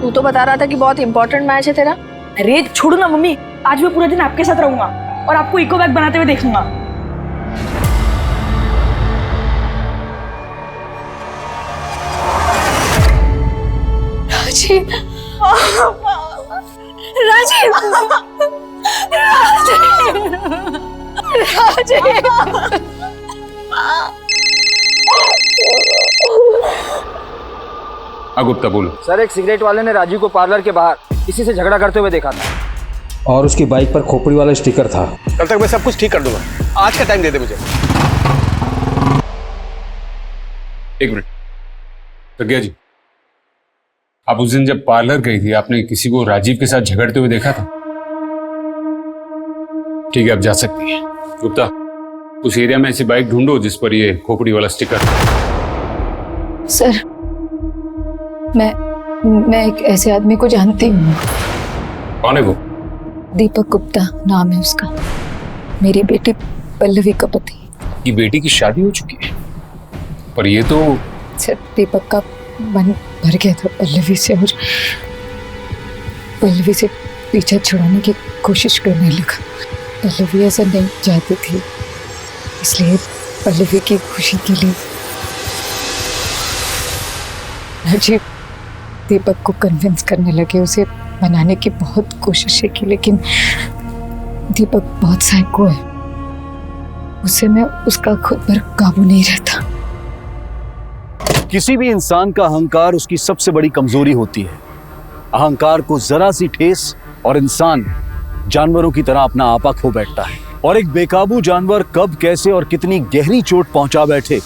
Speaker 11: तू तो बता रहा था कि बहुत इंपॉर्टेंट मैच है तेरा।
Speaker 19: अरे छोड़ो ना मम्मी, आज मैं पूरा दिन आपके साथ रहूंगा और आपको इको बैग बनाते हुए देखूंगा।
Speaker 11: राजीव, राजीव, राजीव।
Speaker 14: गुप्ता बोलो।
Speaker 20: सर, एक सिगरेट वाले ने राजीव को पार्लर के बाहर किसी से झगड़ा करते हुए देखा था
Speaker 21: और उसकी बाइक पर खोपड़ी वाला स्टिकर था।
Speaker 8: कल तक मैं सब कुछ ठीक कर दूंगा, आज का टाइम दे दे मुझे।
Speaker 14: एक मिनट प्रज्ञा जी, आप उस दिन जब पार्लर गई थी आपने किसी को राजीव के साथ झगड़ते हुए देखा था? ठीक है, आप जा सकती हैं। गुप्ता, उस एरिया में ऐसी बाइक ढूंढो जिस पर ये खोपड़ी वाला स्टिकर।
Speaker 17: सर, मैं एक ऐसे आदमी को जानती हूँ।
Speaker 14: कौन है वो?
Speaker 17: दीपक गुप्ता नाम है उसका, मेरी बेटी पल्लवी का पति।
Speaker 14: ये बेटी की शादी हो चुकी है, पर ये तो
Speaker 17: सर, दीपक का मन भर गया था पल्लवी से और पल्लवी से पीछा छुड़ाने की कोशिश करने लगा। पल्लवी ऐसा नहीं चाहती थी, इसलिए पल्लवी की खुशी के लिए राजीव दीपक को कन्विंस करने लगे, उसे बनाने की बहुत कोशिशें की, लेकिन दीपक बहुत साइको है, उससे मैं उसका खुद पर काबू नहीं रहता।
Speaker 5: किसी भी इंसान का अहंकार उसकी सबसे बड़ी कमजोरी होती है। अहंकार को जरा सी ठेस और इंसान जानवरों की तरह अपना आपा खो बैठता है, और एक बेकाबू जानवर कब, कैसे और कितनी गहरी चोट पहुंचा बैठे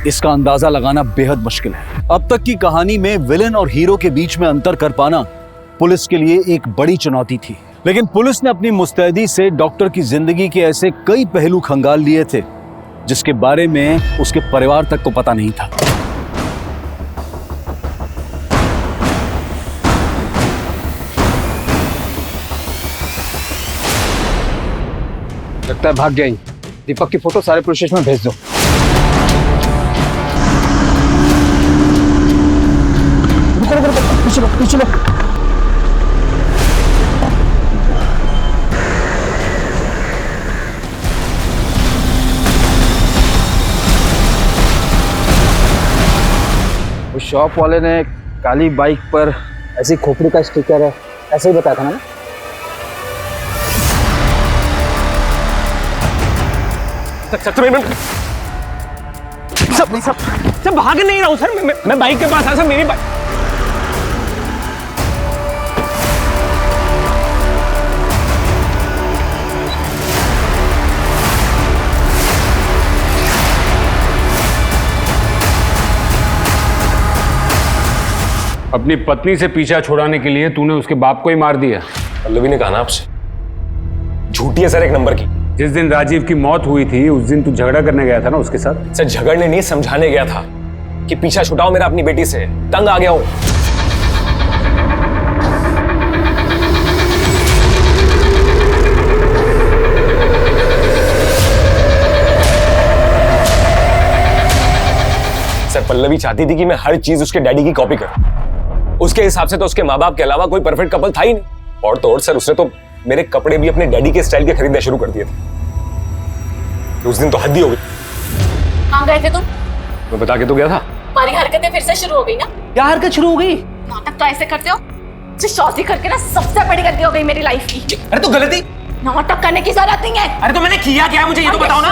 Speaker 5: इसका अंदाजा लगाना बेहद मुश्किल है। अब तक की कहानी में विलेन और हीरो के बीच में अंतर कर पाना पुलिस के लिए एक बड़ी चुनौती थी, लेकिन पुलिस ने अपनी मुस्तैदी से डॉक्टर की जिंदगी के ऐसे कई पहलू खंगाल लिए थे जिसके बारे में उसके परिवार तक को पता नहीं था।
Speaker 20: लगता है भाग गया ही। दीपक की फोटो सारे पुलिस स्टेशन में भेज दो। पीछे लो। उस शॉप वाले ने काली बाइक पर ऐसी खोपड़ी का स्टिकर है, ऐसे ही बताया था ना?
Speaker 6: सब भाग नहीं रहा हूँ सर, मैं बाइक के पास आया सर, मेरी बाइक।
Speaker 14: अपनी पत्नी से पीछा छुड़ाने के लिए तूने उसके बाप को ही मार दिया।
Speaker 8: पल्लवी ने कहा ना आपसे, झूठी है सर एक नंबर की।
Speaker 14: जिस दिन राजीव की मौत हुई थी उस दिन तू झगड़ा करने गया था ना उसके साथ?
Speaker 8: सर, झगड़ने नहीं, समझाने गया था कि पीछा छुड़ाओ मेरा अपनी बेटी से, तंग आ गया हूं। सर, पल्लवी चाहती थी कि मैं हर चीज उसके डैडी की कॉपी करूं। उसके हिसाब से तो उसके माँ बाप के अलावा कोई परफेक्ट कपल था ही नहीं। और तो और सर, उसने तो मेरे कपड़े भी अपने डैडी के स्टाइल के खरीदने शुरू कर दिए थे। उस दिन तो हद ही हो गई।
Speaker 18: कहाँ गए थे तुम?
Speaker 8: मैं बता के तो गया था।
Speaker 18: तुम्हारी हरकतें फिर से शुरू हो गई ना?
Speaker 8: क्या हरकत शुरू हो गई?
Speaker 18: नाटक तो ऐसे करते हो शादी करके ना सबसे बड़ी गलती हो गई मेरी लाइफ की।
Speaker 8: अरे तो गलती
Speaker 18: नाटक करने की जरूरत नहीं है।
Speaker 8: अरे तो मैंने किया क्या, मुझे ये तो बताओ ना।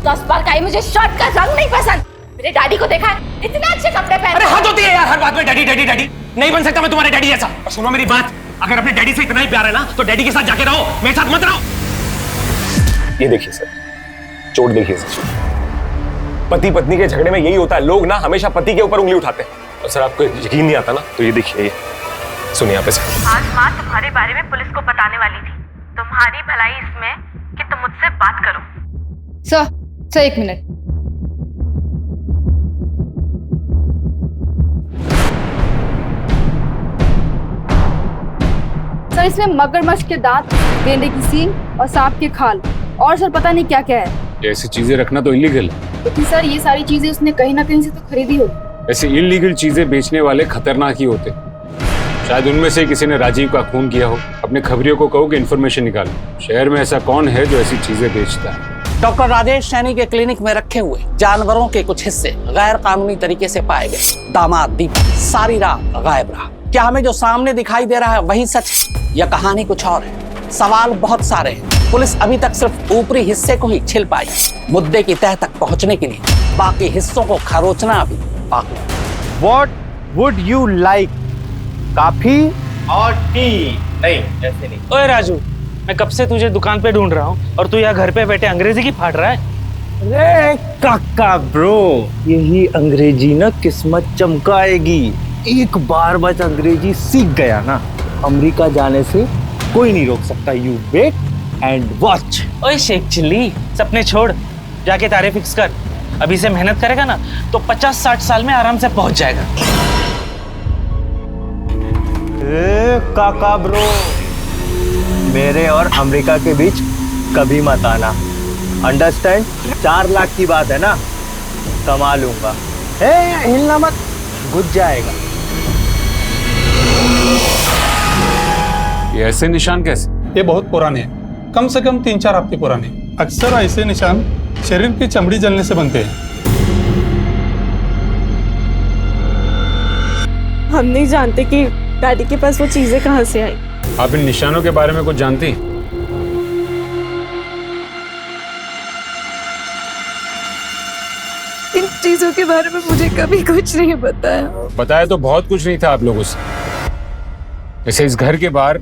Speaker 18: 10 बार कही मुझे शर्ट का रंग नहीं पसंद। मेरे डैडी को देखा है, इतने अच्छे कपड़े पहने।
Speaker 8: अरे हद होती है यार, हर बात में डैडी डैडी डैडी। नहीं बन सकता मैं तुम्हारे डैडी जैसा। और सुनो मेरी बात, अगर अपने डैडी से इतना ही प्यार है ना तो डैडी के साथ जाके रहो, मेरे साथ मत रहो। ये देखिए सर, चोट देखिए सर। पति पत्नी के झगड़े में यही होता है, लोग ना हमेशा पति के ऊपर उंगली उठाते हैं। और सर आपको यकीन नहीं आता ना, तो ये देखिए, ये सुनिए यहाँ पे सर।
Speaker 18: आज माँ तुम्हारे बारे में पुलिस को बताने वाली थी। तुम्हारी भलाई इसमें कि तुम मुझसे बात करो।
Speaker 17: सर, एक मिनट। सर, इसमें मगरमच्छ के दांत, गेंडे की सींग और सांप की खाल
Speaker 19: और सर पता नहीं क्या क्या है।
Speaker 14: ऐसी चीजें रखना तो इलीगल है।
Speaker 19: लेकिन सर ये सारी चीजें उसने कहीं ना कहीं से तो खरीदी होगी।
Speaker 14: ऐसे इलीगल चीजें बेचने वाले खतरनाक ही होते। शायद उनमें से किसी ने राजीव का खून किया हो। अपने खबरियों को कहो कि इन्फॉर्मेशन निकालो। शहर में ऐसा कौन है जो ऐसी चीजें बेचता है?
Speaker 6: डॉक्टर राजेश सैनी के क्लिनिक में रखे हुए जानवरों के कुछ हिस्से गैर कानूनी तरीके से पाए गए। दामाद दीपक सारी रात गायब रहा। क्या हमें जो सामने दिखाई दे रहा है वही सच है या कहानी कुछ और है? सवाल बहुत सारे हैं। पुलिस अभी तक सिर्फ ऊपरी हिस्से को ही छिल पाई। मुद्दे की तह तक पहुंचने के लिए बाकी हिस्सों को खरोचना अभी बाकी है।
Speaker 10: What would you like? Coffee और टी? नहीं, ऐसे नहीं।
Speaker 22: ओए राजू, मैं कब से तुझे दुकान पे ढूंढ रहा हूँ और तू यहाँ घर पे बैठे अंग्रेजी की फाड़ रहा है।
Speaker 10: अरे काका ब्रो, यही अंग्रेजी ना किस्मत चमकाएगी। एक बार बस अंग्रेजी सीख गया ना, अमेरिका जाने से कोई नहीं रोक सकता। You wait and watch.
Speaker 22: ओए शेख चिल्ली, सपने छोड़, जाके तारे फिक्स कर। अभी से मेहनत करेगा ना तो 50-60 साल में आराम से पहुंच जाएगा।
Speaker 10: काका ब्रो, मेरे और अमेरिका के बीच कभी मत आना, अंडरस्टैंड? 4 लाख की बात है ना, कमा लूंगा। हिलना मत, घुस जाएगा।
Speaker 14: ये ऐसे निशान कैसे?
Speaker 23: ये बहुत पुराने हैं, कम से कम 3-4 हफ्ते पुराने। अक्सर ऐसे निशान शरीर की चमड़ी जलने से बनते हैं।
Speaker 18: हम नहीं जानते कि डैडी के पास वो चीजें कहाँ से आई।
Speaker 14: आप इन निशानों के बारे में कुछ जानती?
Speaker 18: इन चीजों के बारे में मुझे कभी कुछ नहीं बताया।
Speaker 14: बताया तो बहुत कुछ नहीं था आप लोगों से। वैसे इस घर के बाहर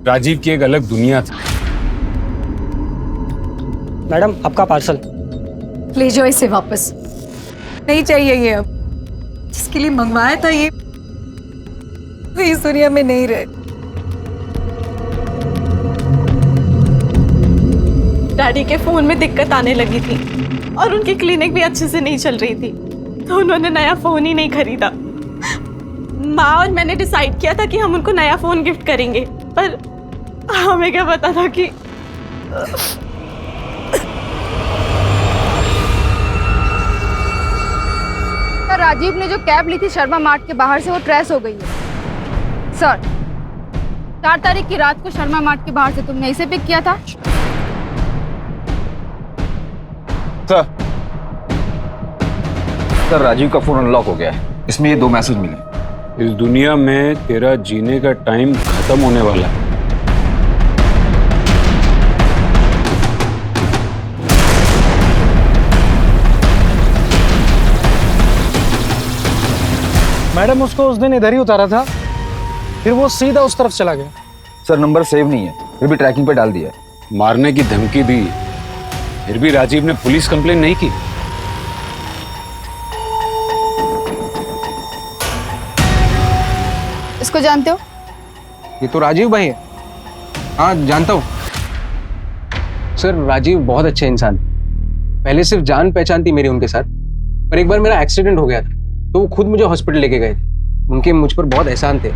Speaker 14: राजीव की एक अलग दुनिया थी।
Speaker 19: मैडम आपका पार्सल।
Speaker 17: ले जाओ इसे वापस।
Speaker 2: नहीं चाहिए ये अब। जिसके लिए मंगवाया था ये इस दुनिया में नहीं रहे।
Speaker 18: डैडी के फोन में दिक्कत आने लगी थी और उनकी क्लिनिक भी अच्छे से नहीं चल रही थी, तो उन्होंने नया फोन ही नहीं खरीदा। माँ और मैंने डिसाइड किया था कि हम उनको नया फोन गिफ्ट करेंगे, पर हमें क्या पता था कि
Speaker 17: राजीव ने जो कैब ली थी शर्मा मार्ट के बाहर से, वो ट्रेस हो गई है सर। 4 तारीख की रात को शर्मा मार्ट के बाहर से तुमने इसे पिक किया था?
Speaker 24: सर राजीव का फोन अनलॉक हो गया है, इसमें ये 2 मैसेज मिले।
Speaker 14: इस दुनिया में तेरा जीने का टाइम खत्म होने वाला है।
Speaker 12: मैडम उसको उस दिन इधर ही उतारा था, फिर वो सीधा उस तरफ चला गया।
Speaker 24: सर नंबर सेव नहीं है, फिर भी ट्रैकिंग पे डाल दिया है।
Speaker 14: मारने की धमकी दी, फिर भी राजीव ने पुलिस कंप्लेन नहीं की।
Speaker 17: इसको जानते हो?
Speaker 25: ये तो राजीव भाई है। हाँ जानता हूँ सर। राजीव बहुत अच्छे इंसान, पहले सिर्फ जान पहचान थी मेरी उनके साथ, पर एक बार मेरा एक्सीडेंट हो गया था तो वो खुद मुझे हॉस्पिटल लेके गए थे। उनके मुझ पर बहुत एहसान थे,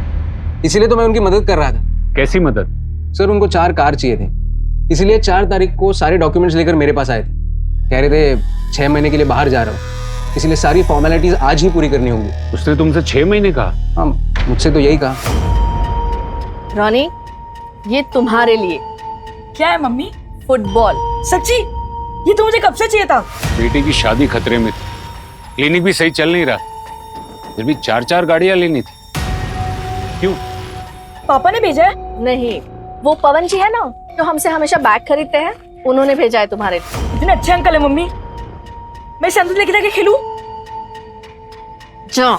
Speaker 25: इसीलिए तो मैं उनकी मदद कर रहा था।
Speaker 14: कैसी मदद?
Speaker 25: सर उनको 4 कार चाहिए थे, इसीलिए 4 तारीख को सारे डॉक्यूमेंट्स लेकर मेरे पास आए थे। कह रहे थे 6 महीने के लिए बाहर जा रहा हूँ, इसलिए सारी फॉर्मेलिटीज आज ही पूरी करनी होंगी।
Speaker 14: उसने तुमसे 6 महीने कहा?
Speaker 25: हाँ मुझसे तो यही कहा।
Speaker 18: रॉनी, ये तुम्हारे लिए।
Speaker 19: क्या है मम्मी?
Speaker 18: फुटबॉल।
Speaker 19: सच्ची? ये तो मुझे कब से चाहिए था।
Speaker 14: बेटी की शादी खतरे में थी, क्लिनिक भी सही चल नहीं रहा, फिर भी 4-4 गाड़ियां लेनी थी। क्यों?
Speaker 19: पापा ने भेजा है?
Speaker 18: नहीं, वो पवन जी है ना जो हमसे हमेशा बैग खरीदते हैं, उन्होंने भेजा है तुम्हारे लिए।
Speaker 19: इतने अच्छे अंकल है मम्मी, मैं शांति लेके जाके खेलूं?
Speaker 18: जाओ।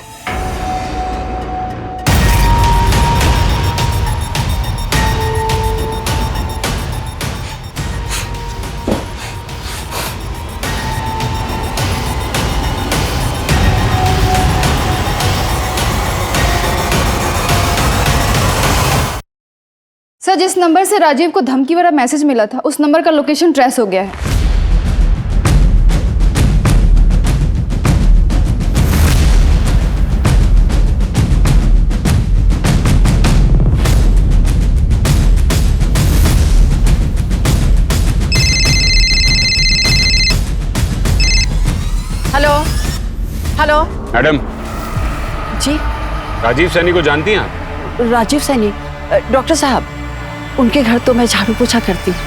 Speaker 17: सर जिस नंबर से राजीव को धमकी वाला मैसेज मिला था, उस नंबर का लोकेशन ट्रेस हो गया है।
Speaker 2: हेलो।
Speaker 14: मैडम
Speaker 2: जी।
Speaker 14: राजीव सैनी को जानती हैं आप?
Speaker 2: राजीव सैनी? डॉक्टर साहब, उनके घर तो मैं झाड़ू पोछा करती हूँ।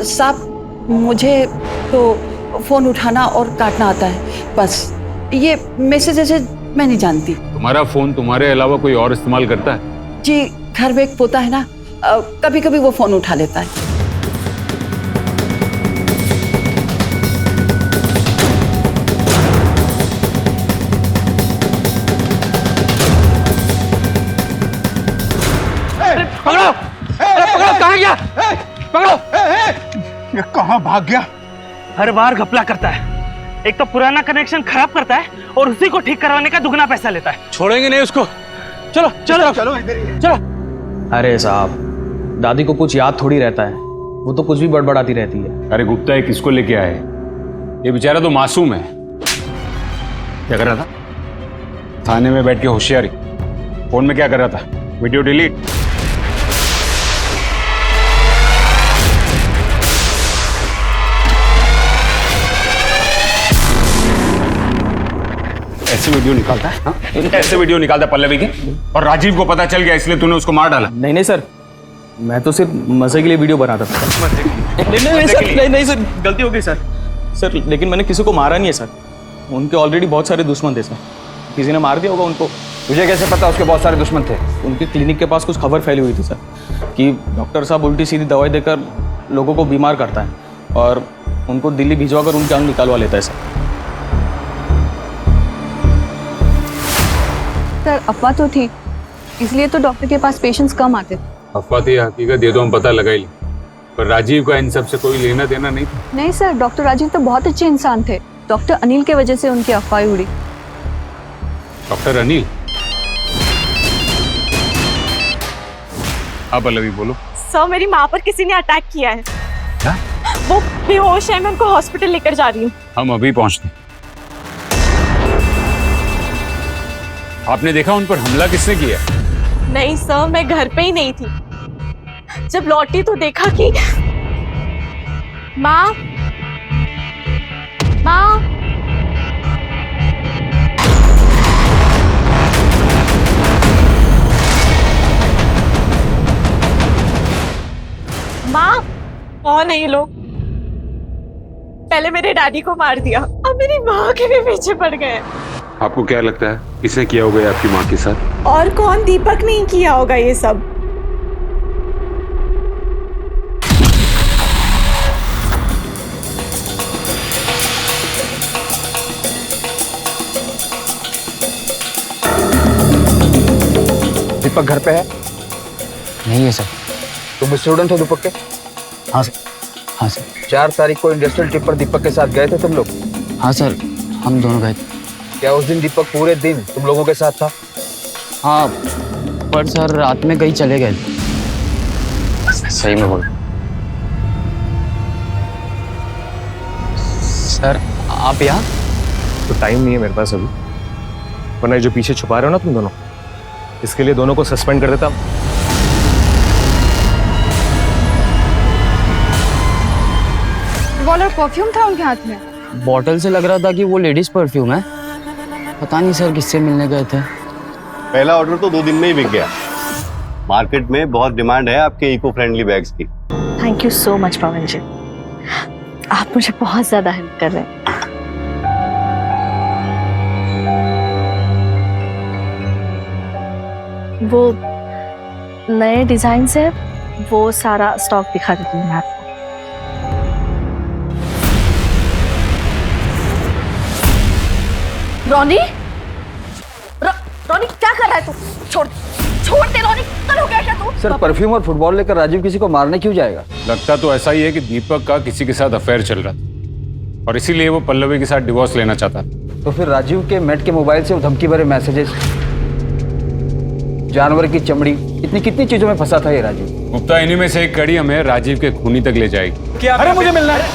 Speaker 2: साहब, मुझे तो फोन उठाना और काटना आता है, बस ये मैसेज मैं नहीं जानती।
Speaker 14: तुम्हारा फोन तुम्हारे अलावा कोई और इस्तेमाल करता है?
Speaker 2: जी, घर में एक पोता है ना, कभी कभी वो फोन उठा लेता है।
Speaker 22: पकड़ो! पकड़ो! कहाँ गया? पकड़ो!
Speaker 7: ये कहाँ भाग गया?
Speaker 22: हर बार घपला करता है। एक तो पुराना कनेक्शन खराब करता है और उसी को ठीक करवाने का दुगना पैसा लेता है।
Speaker 25: छोड़ेंगे नहीं उसको। चलो चलो चलो चलो। अरे साहब, दादी को कुछ याद थोड़ी रहता है, वो तो कुछ भी बड़बड़ाती रहती है।
Speaker 14: अरे गुप्ता, ये किसको लेके आए? ये बेचारा तो मासूम है। क्या कर रहा था? थाने में बैठ के होशियारी। फोन में क्या कर रहा था? Video delete. ऐसे वीडियो निकालता है? हाँ? ऐसे वीडियो निकालता है पल्लवी के? और राजीव को पता चल गया इसलिए तूने उसको मार डाला?
Speaker 25: नहीं नहीं सर, मैं तो सिर्फ मजे के लिए वीडियो बनाता था। नहीं सर, गलती हो गई सर। लेकिन मैंने किसी को मारा नहीं है सर। उनके ऑलरेडी बहुत सारे दुश्मन थे सर, किसी ने मार दिया होगा उनको।
Speaker 24: तुझे कैसे पता उसके बहुत सारे दुश्मन थे?
Speaker 25: उनके क्लिनिक के पास कुछ खबर फैली हुई थी सर कि डॉक्टर साहब उल्टी सीधी दवाई देकर लोगों को बीमार करता है और उनको दिल्ली भिजवा कर उनके अंग निकालवा लेता है सर।
Speaker 17: सर, अफवाह तो थी, इसलिए तो डॉक्टर के पास पेशेंट्स कम आते थे।
Speaker 14: अफवाह थी, हकीकत ये तो हम पता लगा ही। पर राजीव का इन सब से कोई लेना देना नहीं था।
Speaker 17: नहीं सर, डॉक्टर राजीव तो बहुत अच्छे इंसान थे। डॉक्टर अनिल के वजह से उनकी अफवाह उड़ी।
Speaker 14: डॉक्टर अनिल? हाँ पल्लवी, बोलो।
Speaker 18: सर, मेरी माँ पर किसी ने अटैक किया है।
Speaker 14: क्या?
Speaker 18: वो बेहोश है, मैं उनको हॉस्पिटल लेकर जा रही हूँ।
Speaker 14: हम अभी पहुंचते हैं। आपने देखा उन पर हमला किसने किया?
Speaker 18: नहीं सर, मैं घर पे ही नहीं थी। जब लौटी तो देखा कि माँ कौन है ये लोग? पहले मेरे डैडी को मार दिया, अब मेरी माँ के भी पीछे पड़ गए।
Speaker 14: आपको क्या लगता है किसने किया होगा आपकी माँ के साथ?
Speaker 18: और कौन? दीपक नहीं किया होगा ये सब।
Speaker 24: दीपक घर पे है?
Speaker 25: नहीं है सर।
Speaker 24: तुम स्टूडेंट हो दीपक के?
Speaker 25: हाँ सर। हाँ सर।
Speaker 24: 4 तारीख को इंडस्ट्रियल ट्रिप पर दीपक के साथ गए थे तुम लोग?
Speaker 25: हाँ सर, हम दोनों गए थे।
Speaker 24: क्या उस दिन दीपक पूरे दिन तुम लोगों के साथ था?
Speaker 25: हाँ, पर सर रात में कहीं चले गए थे। सही में बोल। सर आप यहाँ?
Speaker 8: तो टाइम नहीं है मेरे पास अभी, वरना जो पीछे छुपा रहे हो ना तुम दोनों, इसके लिए दोनों को सस्पेंड कर देता।
Speaker 17: रिवॉल्वर परफ्यूम था उनके हाथ में।
Speaker 25: बॉटल से लग रहा था कि वो लेडीज परफ्यूम है। पता नहीं सर किससे मिलने गए थे।
Speaker 1: पहला ऑर्डर तो 2 दिन में ही बिक गया। मार्केट में बहुत डिमांड है आपके इको फ्रेंडली बैग्स की।
Speaker 18: थैंक यू सो मच पवन जी, आप मुझे बहुत ज्यादा हेल्प कर रहे हैं। वो नए डिजाइन से वो सारा स्टॉक दिखा देती हूँ मैं आपको।
Speaker 19: रोनी, रोनी क्या कर रहा है तू? छोड़ दे रोनी, कल हो गया क्या तू?
Speaker 24: सर, परफ्यूम और फुटबॉल लेकर राजीव किसी को मारने क्यों जाएगा?
Speaker 14: लगता तो ऐसा ही है कि दीपक का किसी के साथ अफेयर चल रहा था और इसीलिए वो पल्लवी के साथ डिवोर्स लेना चाहता था।
Speaker 24: तो फिर राजीव के मेट के मोबाइल से वो धमकी भरे मैसेजेस, जानवर की चमड़ी, इतनी कितनी चीजों में फंसा था ये राजीव।
Speaker 14: गुप्ता, इन्हीं में से एक कड़ी हमें राजीव के खूनी तक ले जाएगी।
Speaker 12: क्या? अरे मुझे मिलना है।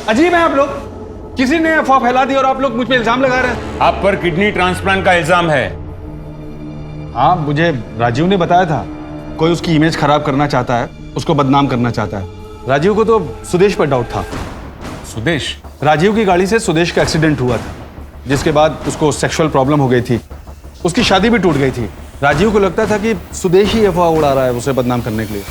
Speaker 12: अजीब है आप लोग, किसी ने अफवाह फैला दी और आप लोग मुझ पे इल्जाम लगा रहे हैं।
Speaker 14: आप पर किडनी ट्रांसप्लांट का इल्जाम है।
Speaker 12: हाँ, मुझे राजीव ने बताया था, कोई उसकी इमेज खराब करना चाहता है, उसको बदनाम करना चाहता है। राजीव को तो सुदेश पर डाउट था।
Speaker 5: सुदेश?
Speaker 3: राजीव की गाड़ी से सुदेश का एक्सीडेंट हुआ था, जिसके बाद उसको सेक्सुअल प्रॉब्लम हो गई थी। उसकी शादी भी टूट गई थी। राजीव को लगता था कि सुदेश ही अफवाह उड़ा रहा है उसे बदनाम करने के लिए।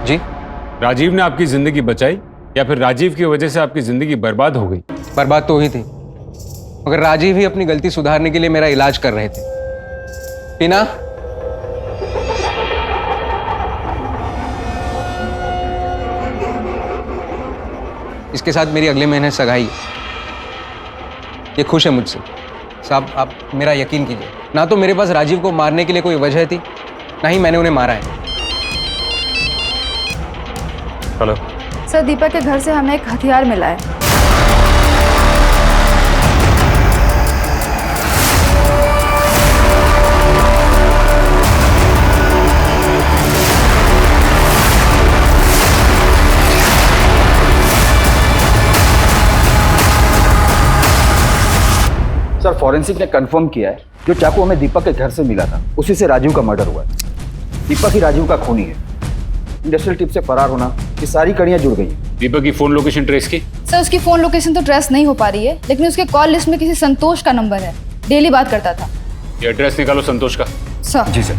Speaker 5: जी?
Speaker 14: राजीव ने आपकी जिंदगी बचाई या फिर राजीव की वजह से आपकी जिंदगी बर्बाद हो गई?
Speaker 25: बर्बाद तो हुई थी, मगर राजीव ही अपनी गलती सुधारने के लिए मेरा इलाज कर रहे थे। टीना, इसके साथ मेरी अगले महीने सगाई है। ये खुश है मुझसे। साहब, आप मेरा यकीन कीजिए, ना तो मेरे पास राजीव को मारने के लिए कोई वजह थी, ना ही मैंने उन्हें मारा है।
Speaker 5: हेलो
Speaker 17: सर, दीपक के घर से हमें एक हथियार मिला है।
Speaker 24: सर, फॉरेंसिक ने कंफर्म किया है जो चाकू हमें दीपक के घर से मिला था उसी से राजीव का मर्डर हुआ है। दीपक ही राजीव का खूनी है। इंडस्ट्रियल टिप से फरार होना, ये सारी कड़ियां जुड़ गई हैं।
Speaker 14: दीपक की फोन लोकेशन ट्रेस की?
Speaker 17: सर, उसकी फोन लोकेशन तो ट्रेस नहीं हो पा रही है, लेकिन उसके कॉल लिस्ट में किसी संतोष का नंबर है। डेली बात करता था।
Speaker 14: ये एड्रेस निकालो संतोष का।
Speaker 17: सर।
Speaker 24: जी सर।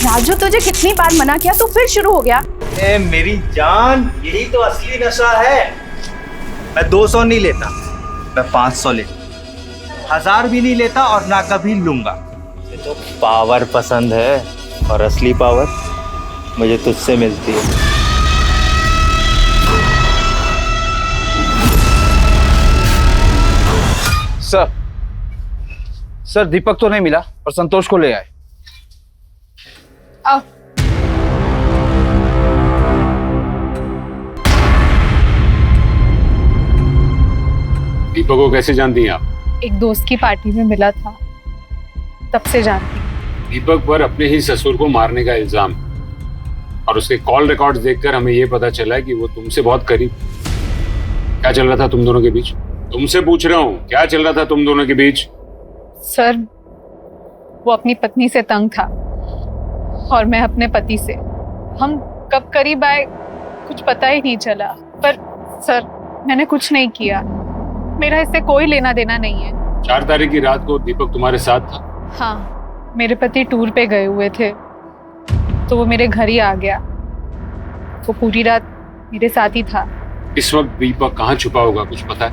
Speaker 19: राजू, तुझे कितनी बार मना किया, तू फिर शुरू हो गया।
Speaker 10: मेरी जान, यही तो असली नशा है। मैं 200 नहीं लेता, मैं 500 लेता, 1000 भी नहीं लेता और ना कभी लूंगा। मुझे तो पावर पसंद है, और असली पावर मुझे तुझसे मिलती है।
Speaker 24: सर, दीपक तो नहीं मिला और संतोष को ले आए।
Speaker 17: आओ।
Speaker 14: दीपक को कैसे जानती हैं आप?
Speaker 11: एक दोस्त की पार्टी में मिला था, तब से जानती हूँ।
Speaker 14: दीपक पर अपने ही ससुर को मारने का इल्जाम, और उसके कॉल रिकॉर्ड्स देखकर हमें यह पता चला है कि वो तुमसे बहुत करीब। क्या चल रहा था तुम दोनों के बीच? तुमसे पूछ रहा हूँ, क्या चल रहा था तुम दोनों के बीच?
Speaker 11: सर, वो अपनी पत्नी से तंग था और मैं अपने पति से। हम कब करीब आए कुछ पता ही नहीं चला। पर सर, मैंने कुछ नहीं किया, मेरा इससे कोई लेना देना नहीं है।
Speaker 14: 4 तारीख की रात को दीपक तुम्हारे साथ था?
Speaker 11: हाँ, मेरे पति टूर पे गए हुए थे, तो वो मेरे घर ही आ गया। वो पूरी रात मेरे साथ ही था।
Speaker 14: इस वक्त दीपक कहाँ छुपा होगा, कुछ पता है?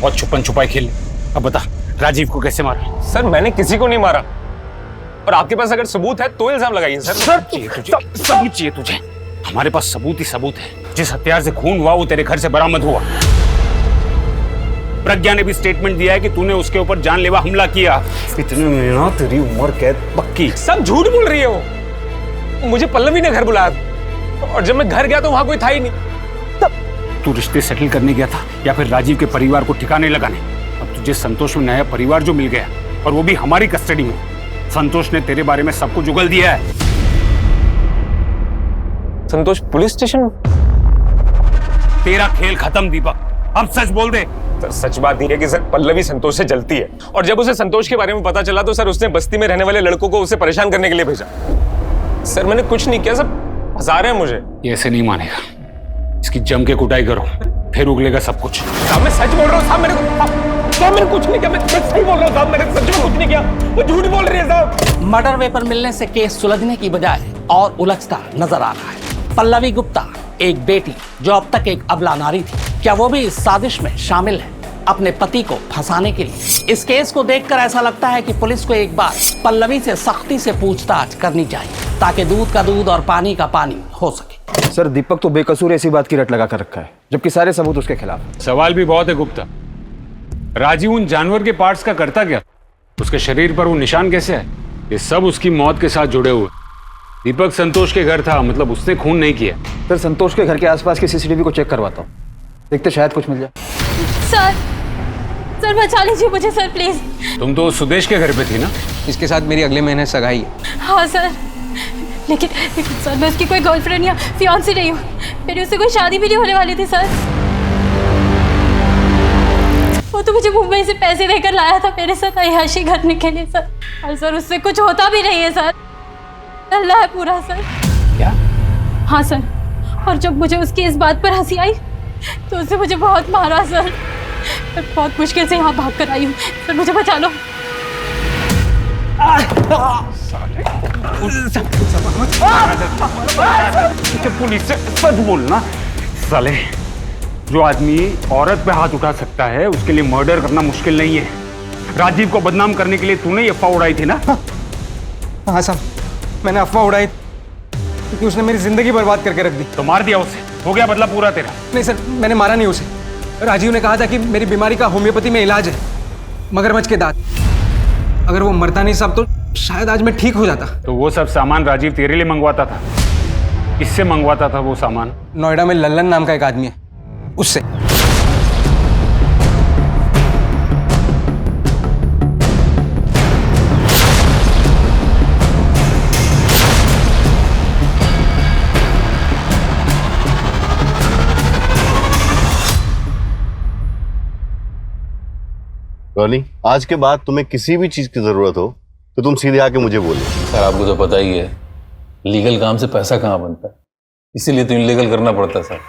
Speaker 5: और छुपन छुपाई खेल। अब बता, राजीव को कैसे मारा?
Speaker 25: सर, मैंने किसी को नहीं मारा, और आपके पास अगर सबूत है तो इल्जाम लगाइए। सर,
Speaker 5: सबूत चाहिए तुझे? हमारे पास सबूत ही सबूत है। जिस हथियार से खून हुआ वो तेरे घर से बरामद हुआ। प्रज्ञा ने भी स्टेटमेंट दिया है कि तूने उसके ऊपर जानलेवा हमला किया। इतने में ना तेरी उम्र कैद पक्की।
Speaker 25: सब झूठ बोल रही है वो। मुझे पल्लवी ने घर बुलाया, और जब मैं घर गया तो वहां कोई था ही नहीं।
Speaker 5: तू रिश्ते सेटल करने गया था या फिर राजीव के परिवार को ठिकाने लगाने? अब तुझे संतोष में नया परिवार जो मिल गया, और वो भी हमारी कस्टडी में। संतोष ने तेरे बारे में सब कुछ उगल दिया है।
Speaker 25: संतोष पुलिस स्टेशन?
Speaker 5: तेरा खेल खत्म दीपक, अब सच बोल दे।
Speaker 25: सर, सच बात ये है कि सर, पल्लवी संतोष से जलती है, और जब उसे संतोष के बारे में पता चला तो सर उसने बस्ती में रहने वाले लड़कों को उसे परेशान करने के लिए भेजा। सर, मैंने कुछ नहीं किया, सब फंसा रहे हैं मुझे।
Speaker 5: ये ऐसे नहीं मानेगा, इसकी जम के कुटाई करो, फिर उगलेगा सब कुछ।
Speaker 25: साहब, मैं सच बोल रहा हूँ साहब, मैंने कुछ नहीं किया, मैं सही बोल रहा हूँ साहब, मैंने सच में कुछ नहीं किया, वो झूठ बोल रही है साहब।
Speaker 6: मर्डर वेपन मिलने से केस सुलझने की बजाय और उलझता नजर आ रहा है। पल्लवी गुप्ता, एक बेटी जो अब तक एक अबला नारी थी, क्या वो भी इस साजिश में शामिल है अपने पति को फंसाने के लिए? इस केस को देखकर ऐसा लगता है कि पुलिस को एक बार पल्लवी से सख्ती से पूछताछ करनी चाहिए, ताकि दूध का दूध और पानी का पानी हो सके।
Speaker 24: सर, दीपक तो बेकसूर ऐसी बात की रट लगा कर रखा है, जबकि सारे सबूत उसके खिलाफ।
Speaker 14: सवाल भी बहुत है गुप्ता। राजीव उन जानवर के पार्ट्स का करता क्या? उसके शरीर पर वो निशान कैसे है? ये सब उसकी मौत के साथ जुड़े हुए। दीपक संतोष के घर था, मतलब उसने खून नहीं किया।
Speaker 24: सर, संतोष के घर के आसपास की सीसीटीवी को चेक करवाता हूँ।
Speaker 25: देखते शायद कुछ मिल जाए।
Speaker 17: सर बचा लीजिए मुझे सर प्लीज।
Speaker 14: तुम तो सुदेश के घर पे थी ना?
Speaker 25: इसके साथ मेरी अगले महीने सगाई है।
Speaker 17: हाँ सर, लेकिन सर मैं उसकी कोई गर्लफ्रेंड या फियांसी नहीं हूँ। मेरी उससे कोई शादी भी नहीं होने वाली थी सर। वो तो मुझे मुंबई से पैसे देकर लाया था मेरे साथ अय्याशी करने के लिए सर। और सर उससे कुछ होता भी नहीं है सर, अल्लाह है पूरा सर।
Speaker 14: क्या?
Speaker 17: हाँ सर, और जब मुझे उसकी इस बात पर हंसी आई तो उसने मुझे बहुत मारा सर। मैं बहुत मुश्किल से यहाँ भाग कर आई हूँ सर, मुझे बचा लो।
Speaker 14: पुलिस से सच बोलना साले। जो आदमी औरत पे हाथ उठा सकता है उसके लिए मर्डर करना मुश्किल नहीं है। राजीव को बदनाम करने के लिए तूने ये अफवाह उड़ाई थी ना?
Speaker 25: हाँ साहब, मैंने अफवाह उड़ाई क्योंकि उसने मेरी जिंदगी बर्बाद करके रख दी।
Speaker 14: तो मार दिया उसे, हो गया बदला पूरा तेरा।
Speaker 25: नहीं सर, मैंने मारा नहीं उसे। राजीव ने कहा था कि मेरी बीमारी का होम्योपैथी में इलाज है, मगरमच्छ के दांत। अगर वो मरता नहीं साहब तो शायद आज मैं ठीक हो जाता।
Speaker 14: तो वो सब सामान राजीव तेरे लिए मंगवाता था? किससे मंगवाता था वो सामान?
Speaker 25: नोएडा में लल्लन नाम का एक आदमी है, उससे।
Speaker 1: रॉनी, आज के बाद तुम्हें किसी भी चीज की जरूरत हो तो तुम सीधे आके मुझे बोलो।
Speaker 4: सर आपको तो पता ही है लीगल काम से पैसा कहाँ बनता है, इसीलिए तो इनलीगल करना पड़ता है सर।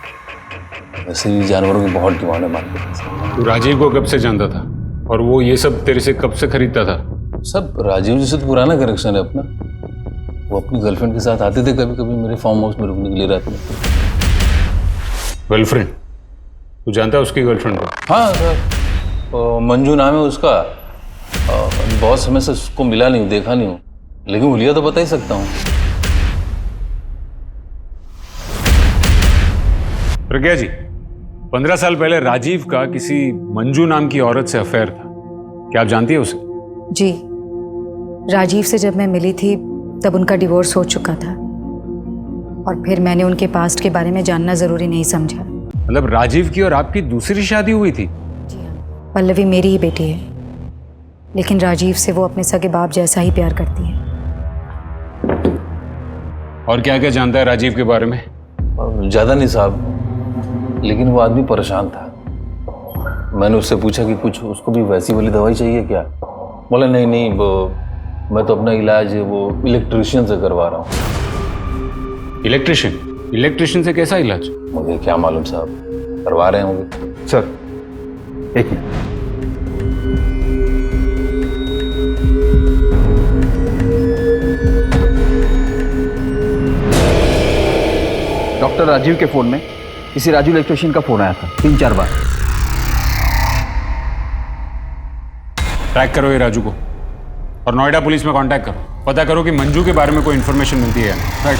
Speaker 4: वैसे भी जानवरों की बहुत डिमांड है मार्केट में।
Speaker 14: तू राजीव को कब से जानता था और वो ये सब तेरे से कब से खरीदता था?
Speaker 4: सब राजीव जी से तो पुराना कनेक्शन है अपना। वो अपनी गर्लफ्रेंड के साथ आते थे कभी कभी मेरे फार्म हाउस में रुकने के लिए रात में।
Speaker 14: गर्लफ्रेंड? तू जानता है उसकी गर्लफ्रेंड को?
Speaker 4: हाँ सर, मंजू नाम है उसका। बहुत समय से उसको मिला नहीं हूँ, देखा नहीं हूँ, लेकिन हुलिया तो बता ही सकता हूँ।
Speaker 14: प्रज्ञा जी, 15 साल पहले राजीव का किसी मंजू नाम की औरत से अफेयर था, क्या आप जानती है उसे?
Speaker 17: जी, राजीव से जब मैं मिली थी तब उनका डिवोर्स हो चुका था और फिर मैंने उनके पास्ट के बारे में जानना जरूरी नहीं समझा।
Speaker 14: मतलब राजीव की और आपकी दूसरी शादी हुई थी?
Speaker 17: पल्लवी मेरी ही बेटी है, लेकिन राजीव से वो अपने सगे बाप जैसा ही प्यार करती है।
Speaker 14: और क्या क्या जानता है राजीव के बारे में?
Speaker 4: ज्यादा नहीं साहब, लेकिन वो आदमी परेशान था। मैंने उससे पूछा कि कुछ उसको भी वैसी वाली दवाई चाहिए क्या? बोला नहीं वो मैं तो अपना इलाज वो इलेक्ट्रिशियन से करवा रहा हूँ।
Speaker 14: इलेक्ट्रिशियन से कैसा इलाज?
Speaker 4: मुझे क्या मालूम साहब, करवा रहे होंगे।
Speaker 25: सर एक मिनट।
Speaker 24: डॉक्टर राजीव के फोन में किसी राजू इलेक्ट्रिशियन का फोन आया था 3-4 बार।
Speaker 14: ट्रैक करो ये राजू को और नोएडा पुलिस में कांटेक्ट करो, पता करो कि मंजू के बारे में कोई इंफॉर्मेशन मिलती है या नहीं।
Speaker 5: राइट।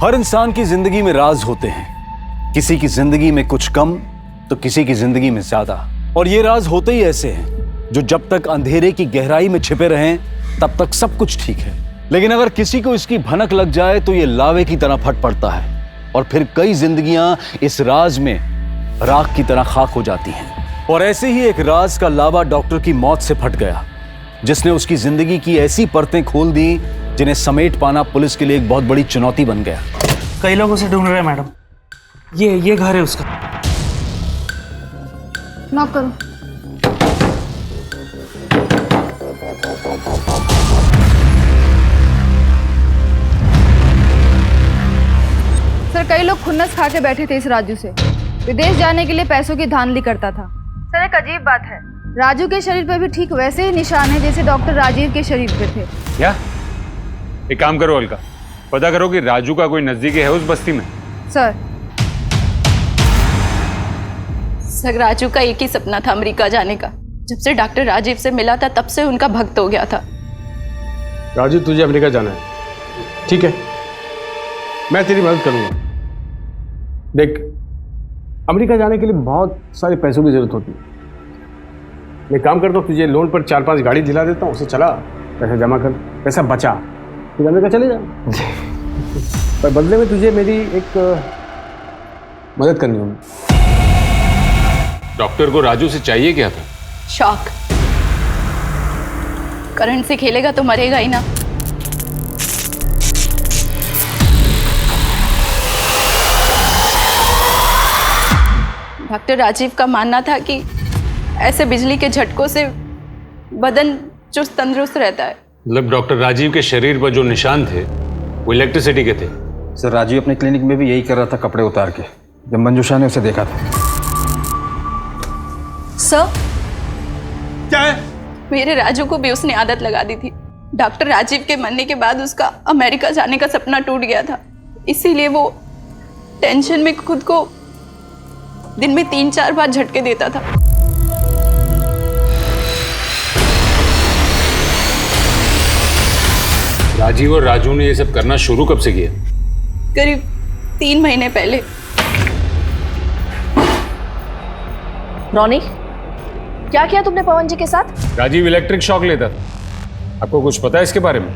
Speaker 5: हर इंसान की जिंदगी में राज होते हैं, किसी की जिंदगी में कुछ कम तो किसी की जिंदगी में ज्यादा। और ये राज होते ही ऐसे हैं जो जब तक अंधेरे की गहराई में छिपे रहें तब तक सब कुछ ठीक है, लेकिन अगर किसी को इसकी भनक लग जाए तो ये लावे की तरह फट पड़ता है और फिर कई जिंदगियां इस राज में राख की तरह खाक हो जाती हैं। और ऐसे ही एक राज का लावा डॉक्टर की मौत से फट गया, जिसने उसकी जिंदगी की ऐसी परतें खोल दी जिन्हें समेट पाना पुलिस के लिए एक बहुत बड़ी चुनौती बन गया।
Speaker 22: कई लोग उसे ढूंढ रहे हैं मैडम। ये घर है उसका।
Speaker 17: नॉक करो।
Speaker 9: सर कई लोग खुन्नस खा के बैठे थे इस राजू से। विदेश जाने के लिए पैसों की धांधली करता था। सर एक अजीब बात है, राजू के शरीर पर भी ठीक वैसे ही निशान है जैसे डॉक्टर राजीव के शरीर पे थे।
Speaker 14: क्या? एक काम करो अलका, पता करो कि राजू का कोई नजदीकी है उस बस्ती में।
Speaker 9: सर
Speaker 18: राजू का एक ही सपना था अमेरिका जाने का। जब से डॉक्टर राजीव से मिला था तब से उनका भक्त हो गया था।
Speaker 23: राजू तुझे अमेरिका जाना है, ठीक है, मैं तेरी मदद करूंगा। देख, अमेरिका जाने के लिए बहुत सारे पैसों की जरूरत होती है। मैं काम करता हूँ, तुझे लोन पर 4-5 गाड़ी दिला देता हूँ, उसे चला, पैसा जमा कर, पैसा बचा, फिर अमेरिका चले जा। पर बदले में तुझे मेरी एक मदद करनी होगी।
Speaker 14: डॉक्टर को राजू से चाहिए क्या था?
Speaker 13: शॉक। करंट से खेलेगा तो मरेगा ही ना। डॉक्टर राजीव का मानना था कि ऐसे बिजली के झटकों से बदन चुस्त तंदुरुस्त रहता है।
Speaker 14: मतलब डॉक्टर राजीव के शरीर पर जो निशान थे वो इलेक्ट्रिसिटी के थे?
Speaker 24: सर राजीव अपने क्लिनिक में भी यही कर रहा था, कपड़े उतार के, जब मंजूषा ने उसे देखा था।
Speaker 13: सर क्या है? मेरे राजू को भी उसने आदत लगा दी थी। डॉक्टर राजीव के मरने के बाद उसका अमेरिका जाने का सपना टूट गया था, इसीलिए वो टेंशन में खुद को दिन में 3-4 बार झटके देता था।
Speaker 14: राजीव और राजू ने ये सब करना शुरू कब से किया?
Speaker 13: करीब 3 महीने पहले।
Speaker 19: रोनी, क्या किया तुमने पवन जी के साथ?
Speaker 14: राजीव इलेक्ट्रिक शॉक लेता था। आपको कुछ पता है इसके बारे में?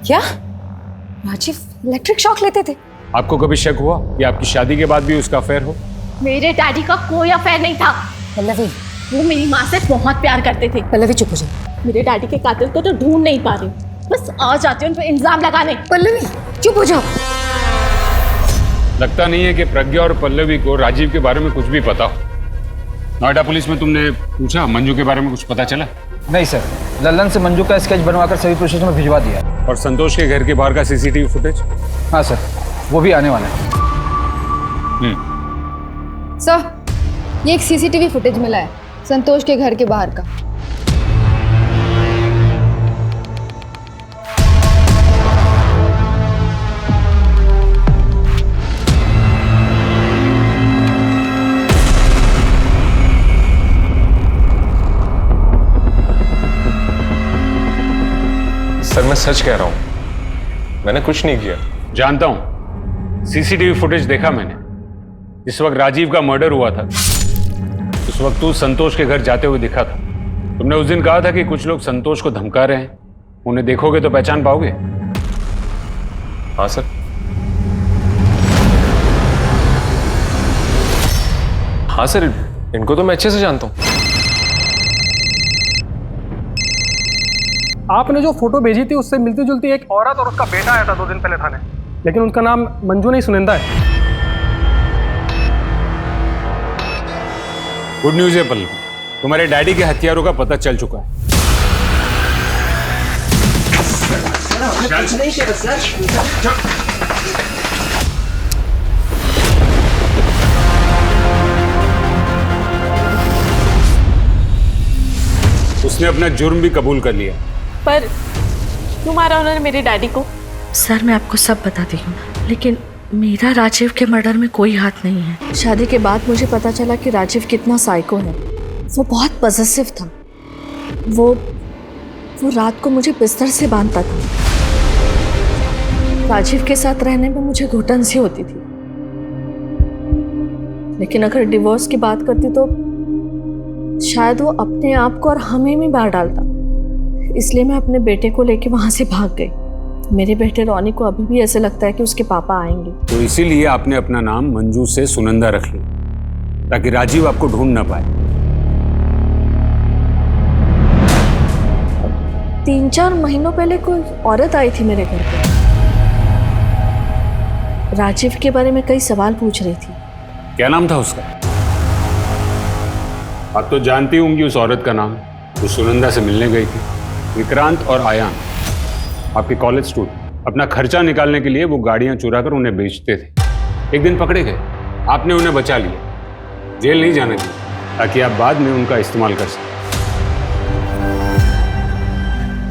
Speaker 17: क्या राजीव इलेक्ट्रिक शॉक लेते थे?
Speaker 14: आपको कभी शक हुआ कि आपकी शादी के बाद भी उसका अफेयर हो?
Speaker 18: मेरे डैडी का कोई अफेयर नहीं था।
Speaker 17: पल्लवी,
Speaker 18: वो मेरी माँ से बहुत प्यार करते थे।
Speaker 17: पल्लवी चुप हो जाओ।
Speaker 18: मेरे डैडी के कातिल को तो ढूंढ नहीं पा रही, बस आ जाती हूँ उन पर इल्जाम लगाने।
Speaker 17: पल्लवी चुप हो जाओ।
Speaker 14: लगता नहीं है कि प्रज्ञा और पल्लवी को राजीव के बारे में कुछ भी पता हो। नोएडा पुलिस में तुमने पूछा मंजू के बारे में कुछ पता चला?
Speaker 24: नहीं सर, लल्लन से मंजू का स्केच बनवाकर सभी पुलिस में भिजवा दिया।
Speaker 14: और संतोष के घर के बाहर का सीसीटीवी फुटेज?
Speaker 24: हाँ सर, वो भी आने वाला है।
Speaker 9: सर, ये एक सीसीटीवी फुटेज मिला है संतोष के घर के बाहर का।
Speaker 12: सर मैं सच कह रहा हूं, मैंने कुछ नहीं किया।
Speaker 14: जानता हूं, सीसीटीवी फुटेज देखा मैंने। जिस वक्त राजीव का मर्डर हुआ था उस वक्त तू संतोष के घर जाते हुए दिखा था। तुमने उस दिन कहा था कि कुछ लोग संतोष को धमका रहे हैं, उन्हें देखोगे तो पहचान पाओगे।
Speaker 12: हाँ सर। हाँ सर, इनको तो मैं अच्छे से जानता हूं।
Speaker 23: आपने जो फोटो भेजी थी उससे मिलती जुलती एक औरत और उसका बेटा आया था 2 दिन पहले थाने, लेकिन उनका नाम मंजू नहीं सुनंदा है।
Speaker 14: गुड न्यूज है पल्लवी, तुम्हारे डैडी के हथियारों का पता चल चुका है। उसने अपना जुर्म भी कबूल कर लिया।
Speaker 18: पर तुम्हारा उन्होंने मेरे डैडी को?
Speaker 19: सर मैं आपको सब बताती हूँ, लेकिन मेरा राजीव के मर्डर में कोई हाथ नहीं है। शादी के बाद मुझे पता चला कि राजीव कितना साइको है। वो बहुत पॉसेसिव था। वो रात को मुझे बिस्तर से बांधता था। राजीव के साथ रहने में मुझे घुटन सी होती थी, लेकिन अगर डिवोर्स की बात करती तो शायद वो अपने आप को और हमें भी मार डालता। इसलिए मैं अपने बेटे को लेके वहां से भाग गई। मेरे बेटे रॉनी को अभी भी ऐसे लगता है कि उसके पापा आएंगे।
Speaker 14: तो इसीलिए आपने अपना नाम मंजू से सुनंदा रख लिया ताकि राजीव आपको ढूंढ ना पाए।
Speaker 19: 3-4 महीनों पहले कोई औरत आई थी मेरे घर पे। राजीव के बारे में कई सवाल पूछ रही थी।
Speaker 14: क्या नाम था उसका? आप तो जानती होंगी उस औरत का नाम। वो सुनंदा से मिलने गई थी। विक्रांत और आयान, आपके कॉलेज स्टूडेंट, अपना खर्चा निकालने के लिए वो गाड़ियां चुरा कर उन्हें बेचते थे। एक दिन पकड़े गए, आपने उन्हें बचा लिया, जेल नहीं जाने दिया ताकि आप बाद में उनका इस्तेमाल कर सकें।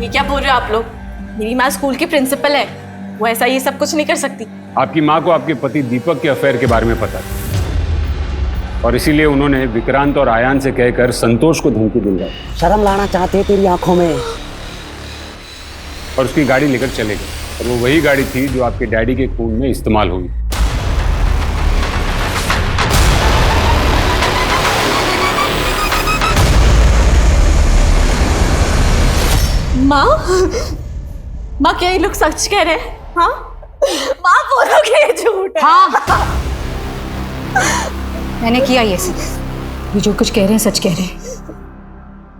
Speaker 18: ये क्या बोल रहे हो आप लोग? मेरी माँ स्कूल की प्रिंसिपल है, वो ऐसा ये सब कुछ नहीं कर सकती।
Speaker 14: आपकी माँ को आपके पति दीपक के अफेयर के बारे में पता था और इसीलिए उन्होंने विक्रांत और आयान से कहकर संतोष को धमकी दिलवाई।
Speaker 15: शर्म लाना चाहते हैं तेरी आंखों में।
Speaker 14: और उसकी गाड़ी लेकर चले गए। और वो वही गाड़ी थी जो आपके डैडी के खून में इस्तेमाल हुई।
Speaker 18: माँ क्या ये लोग सच कह रहे हैं? हाँ माँ बोलो कि ये झूठ है।
Speaker 17: हाँ मैंने किया ये सब। ये जो कुछ कह रहे हैं सच कह रहे हैं।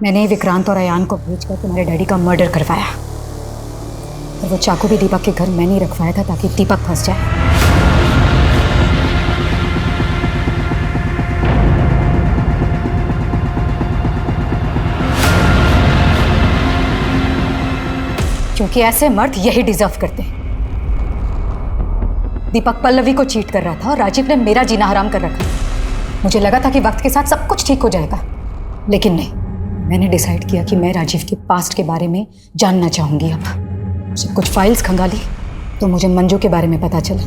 Speaker 17: मैंने विक्रांत और अयान को भेजकर तुम्हारे डैडी का मर्डर करवाया, और वो चाकू भी दीपक के घर मैंने ही रखवाया था ताकि दीपक फंस जाए। क्योंकि ऐसे मर्द यही डिजर्व करते हैं। दीपक पल्लवी को चीट कर रहा था और राजीव ने मेरा जीना हराम कर रखा। मुझे लगा था कि वक्त के साथ सब कुछ ठीक हो जाएगा, लेकिन नहीं। मैंने डिसाइड किया कि मैं राजीव के पास्ट के बारे में जानना चाहूंगी। अब जब कुछ फाइल्स खंगाली तो मुझे मंजू के बारे में पता चला।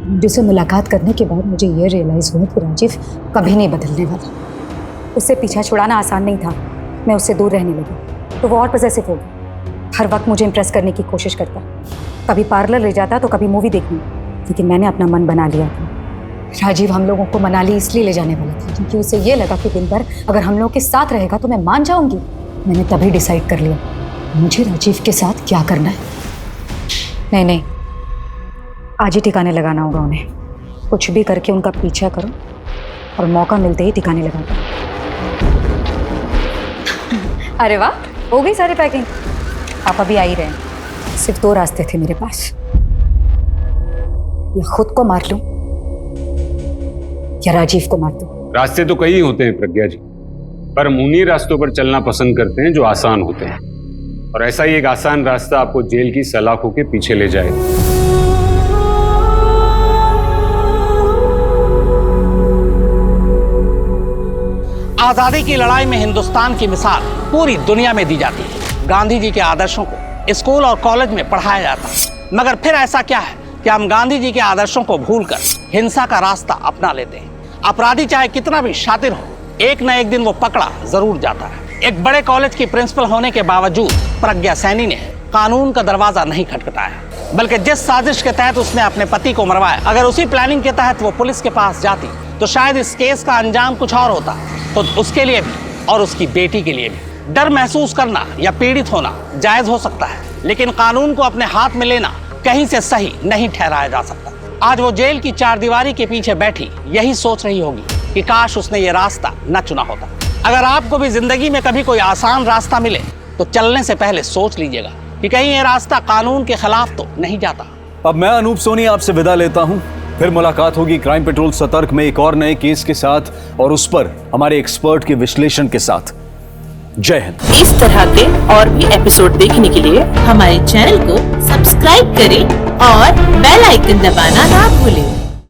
Speaker 17: मंजू से मुलाकात करने के बाद मुझे ये रियलाइज हुआ कि राजीव कभी नहीं बदलने वाला। उससे पीछा छुड़ाना आसान नहीं था। मैं उससे दूर रहने लगी तो वो और पॉसेसिव हो गया। हर वक्त मुझे इम्प्रेस करने की कोशिश करता, कभी पार्लर ले जाता तो कभी मूवी देखने। लेकिन मैंने अपना मन बना लिया था। राजीव हम लोगों को मनाली इसलिए ले जाने वाला था क्योंकि उसे ये लगा कि दिन भर अगर हम लोग के साथ रहेगा तो मैं मान जाऊंगी। मैंने तभी डिसाइड कर लिया मुझे राजीव के साथ क्या करना है। नहीं, आज ही ठिकाने लगाना होगा उन्हें। कुछ भी करके उनका पीछा करो और मौका मिलते ही ठिकाने लगा दो। अरे वाह, हो गई सारी पैकिंग। आप अभी आ ही रहे। सिर्फ 2 रास्ते थे मेरे पास, या खुद को मार लूं या राजीव को मार दूं।
Speaker 14: रास्ते तो कई होते हैं प्रज्ञा जी, पर हम उन्हीं रास्तों पर चलना पसंद करते हैं जो आसान होते हैं। और ऐसा ही एक आसान रास्ता आपको जेल की सलाखों के पीछे ले जाएगा।
Speaker 6: आजादी की लड़ाई में हिंदुस्तान की मिसाल पूरी दुनिया में दी जाती है। गांधी जी के आदर्शों को स्कूल और कॉलेज में पढ़ाया जाता है, मगर फिर ऐसा क्या है कि हम गांधी जी के आदर्शों को भूलकर हिंसा का रास्ता अपना लेते हैं। अपराधी चाहे कितना भी शातिर हो, एक न एक दिन वो पकड़ा जरूर जाता है। एक बड़े कॉलेज की प्रिंसिपल होने के बावजूद प्रज्ञा सैनी ने कानून का दरवाजा नहीं खटखटाया, बल्कि जिस साजिश के तहत उसने अपने पति को मरवाया, अगर उसी प्लानिंग के तहत वो पुलिस के पास जाती तो शायद इस केस का अंजाम कुछ और होता। तो उसके लिए भी और उसकी बेटी के लिए भी डर महसूस करना या पीड़ित होना जायज हो सकता है, लेकिन कानून को अपने हाथ में लेना कहीं से सही नहीं ठहराया जा सकता। आज वो जेल की 4 दीवारी के पीछे बैठी यही सोच रही होगी कि काश उसने ये रास्ता न चुना होता। अगर आपको भी जिंदगी में कभी कोई आसान रास्ता मिले तो चलने से पहले सोच लीजिएगा कि कहीं ये रास्ता कानून के खिलाफ तो नहीं जाता।
Speaker 5: अब मैं अनूप सोनी आपसे विदा लेता हूं। फिर मुलाकात होगी क्राइम पेट्रोल सतर्क में एक और नए केस के साथ और उस पर हमारे एक्सपर्ट के विश्लेषण के साथ। जय हिंद।
Speaker 2: इस तरह के और भी एपिसोड देखने के लिए हमारे चैनल को सब्सक्राइब करें और बेल आइकन दबाना ना भूलें।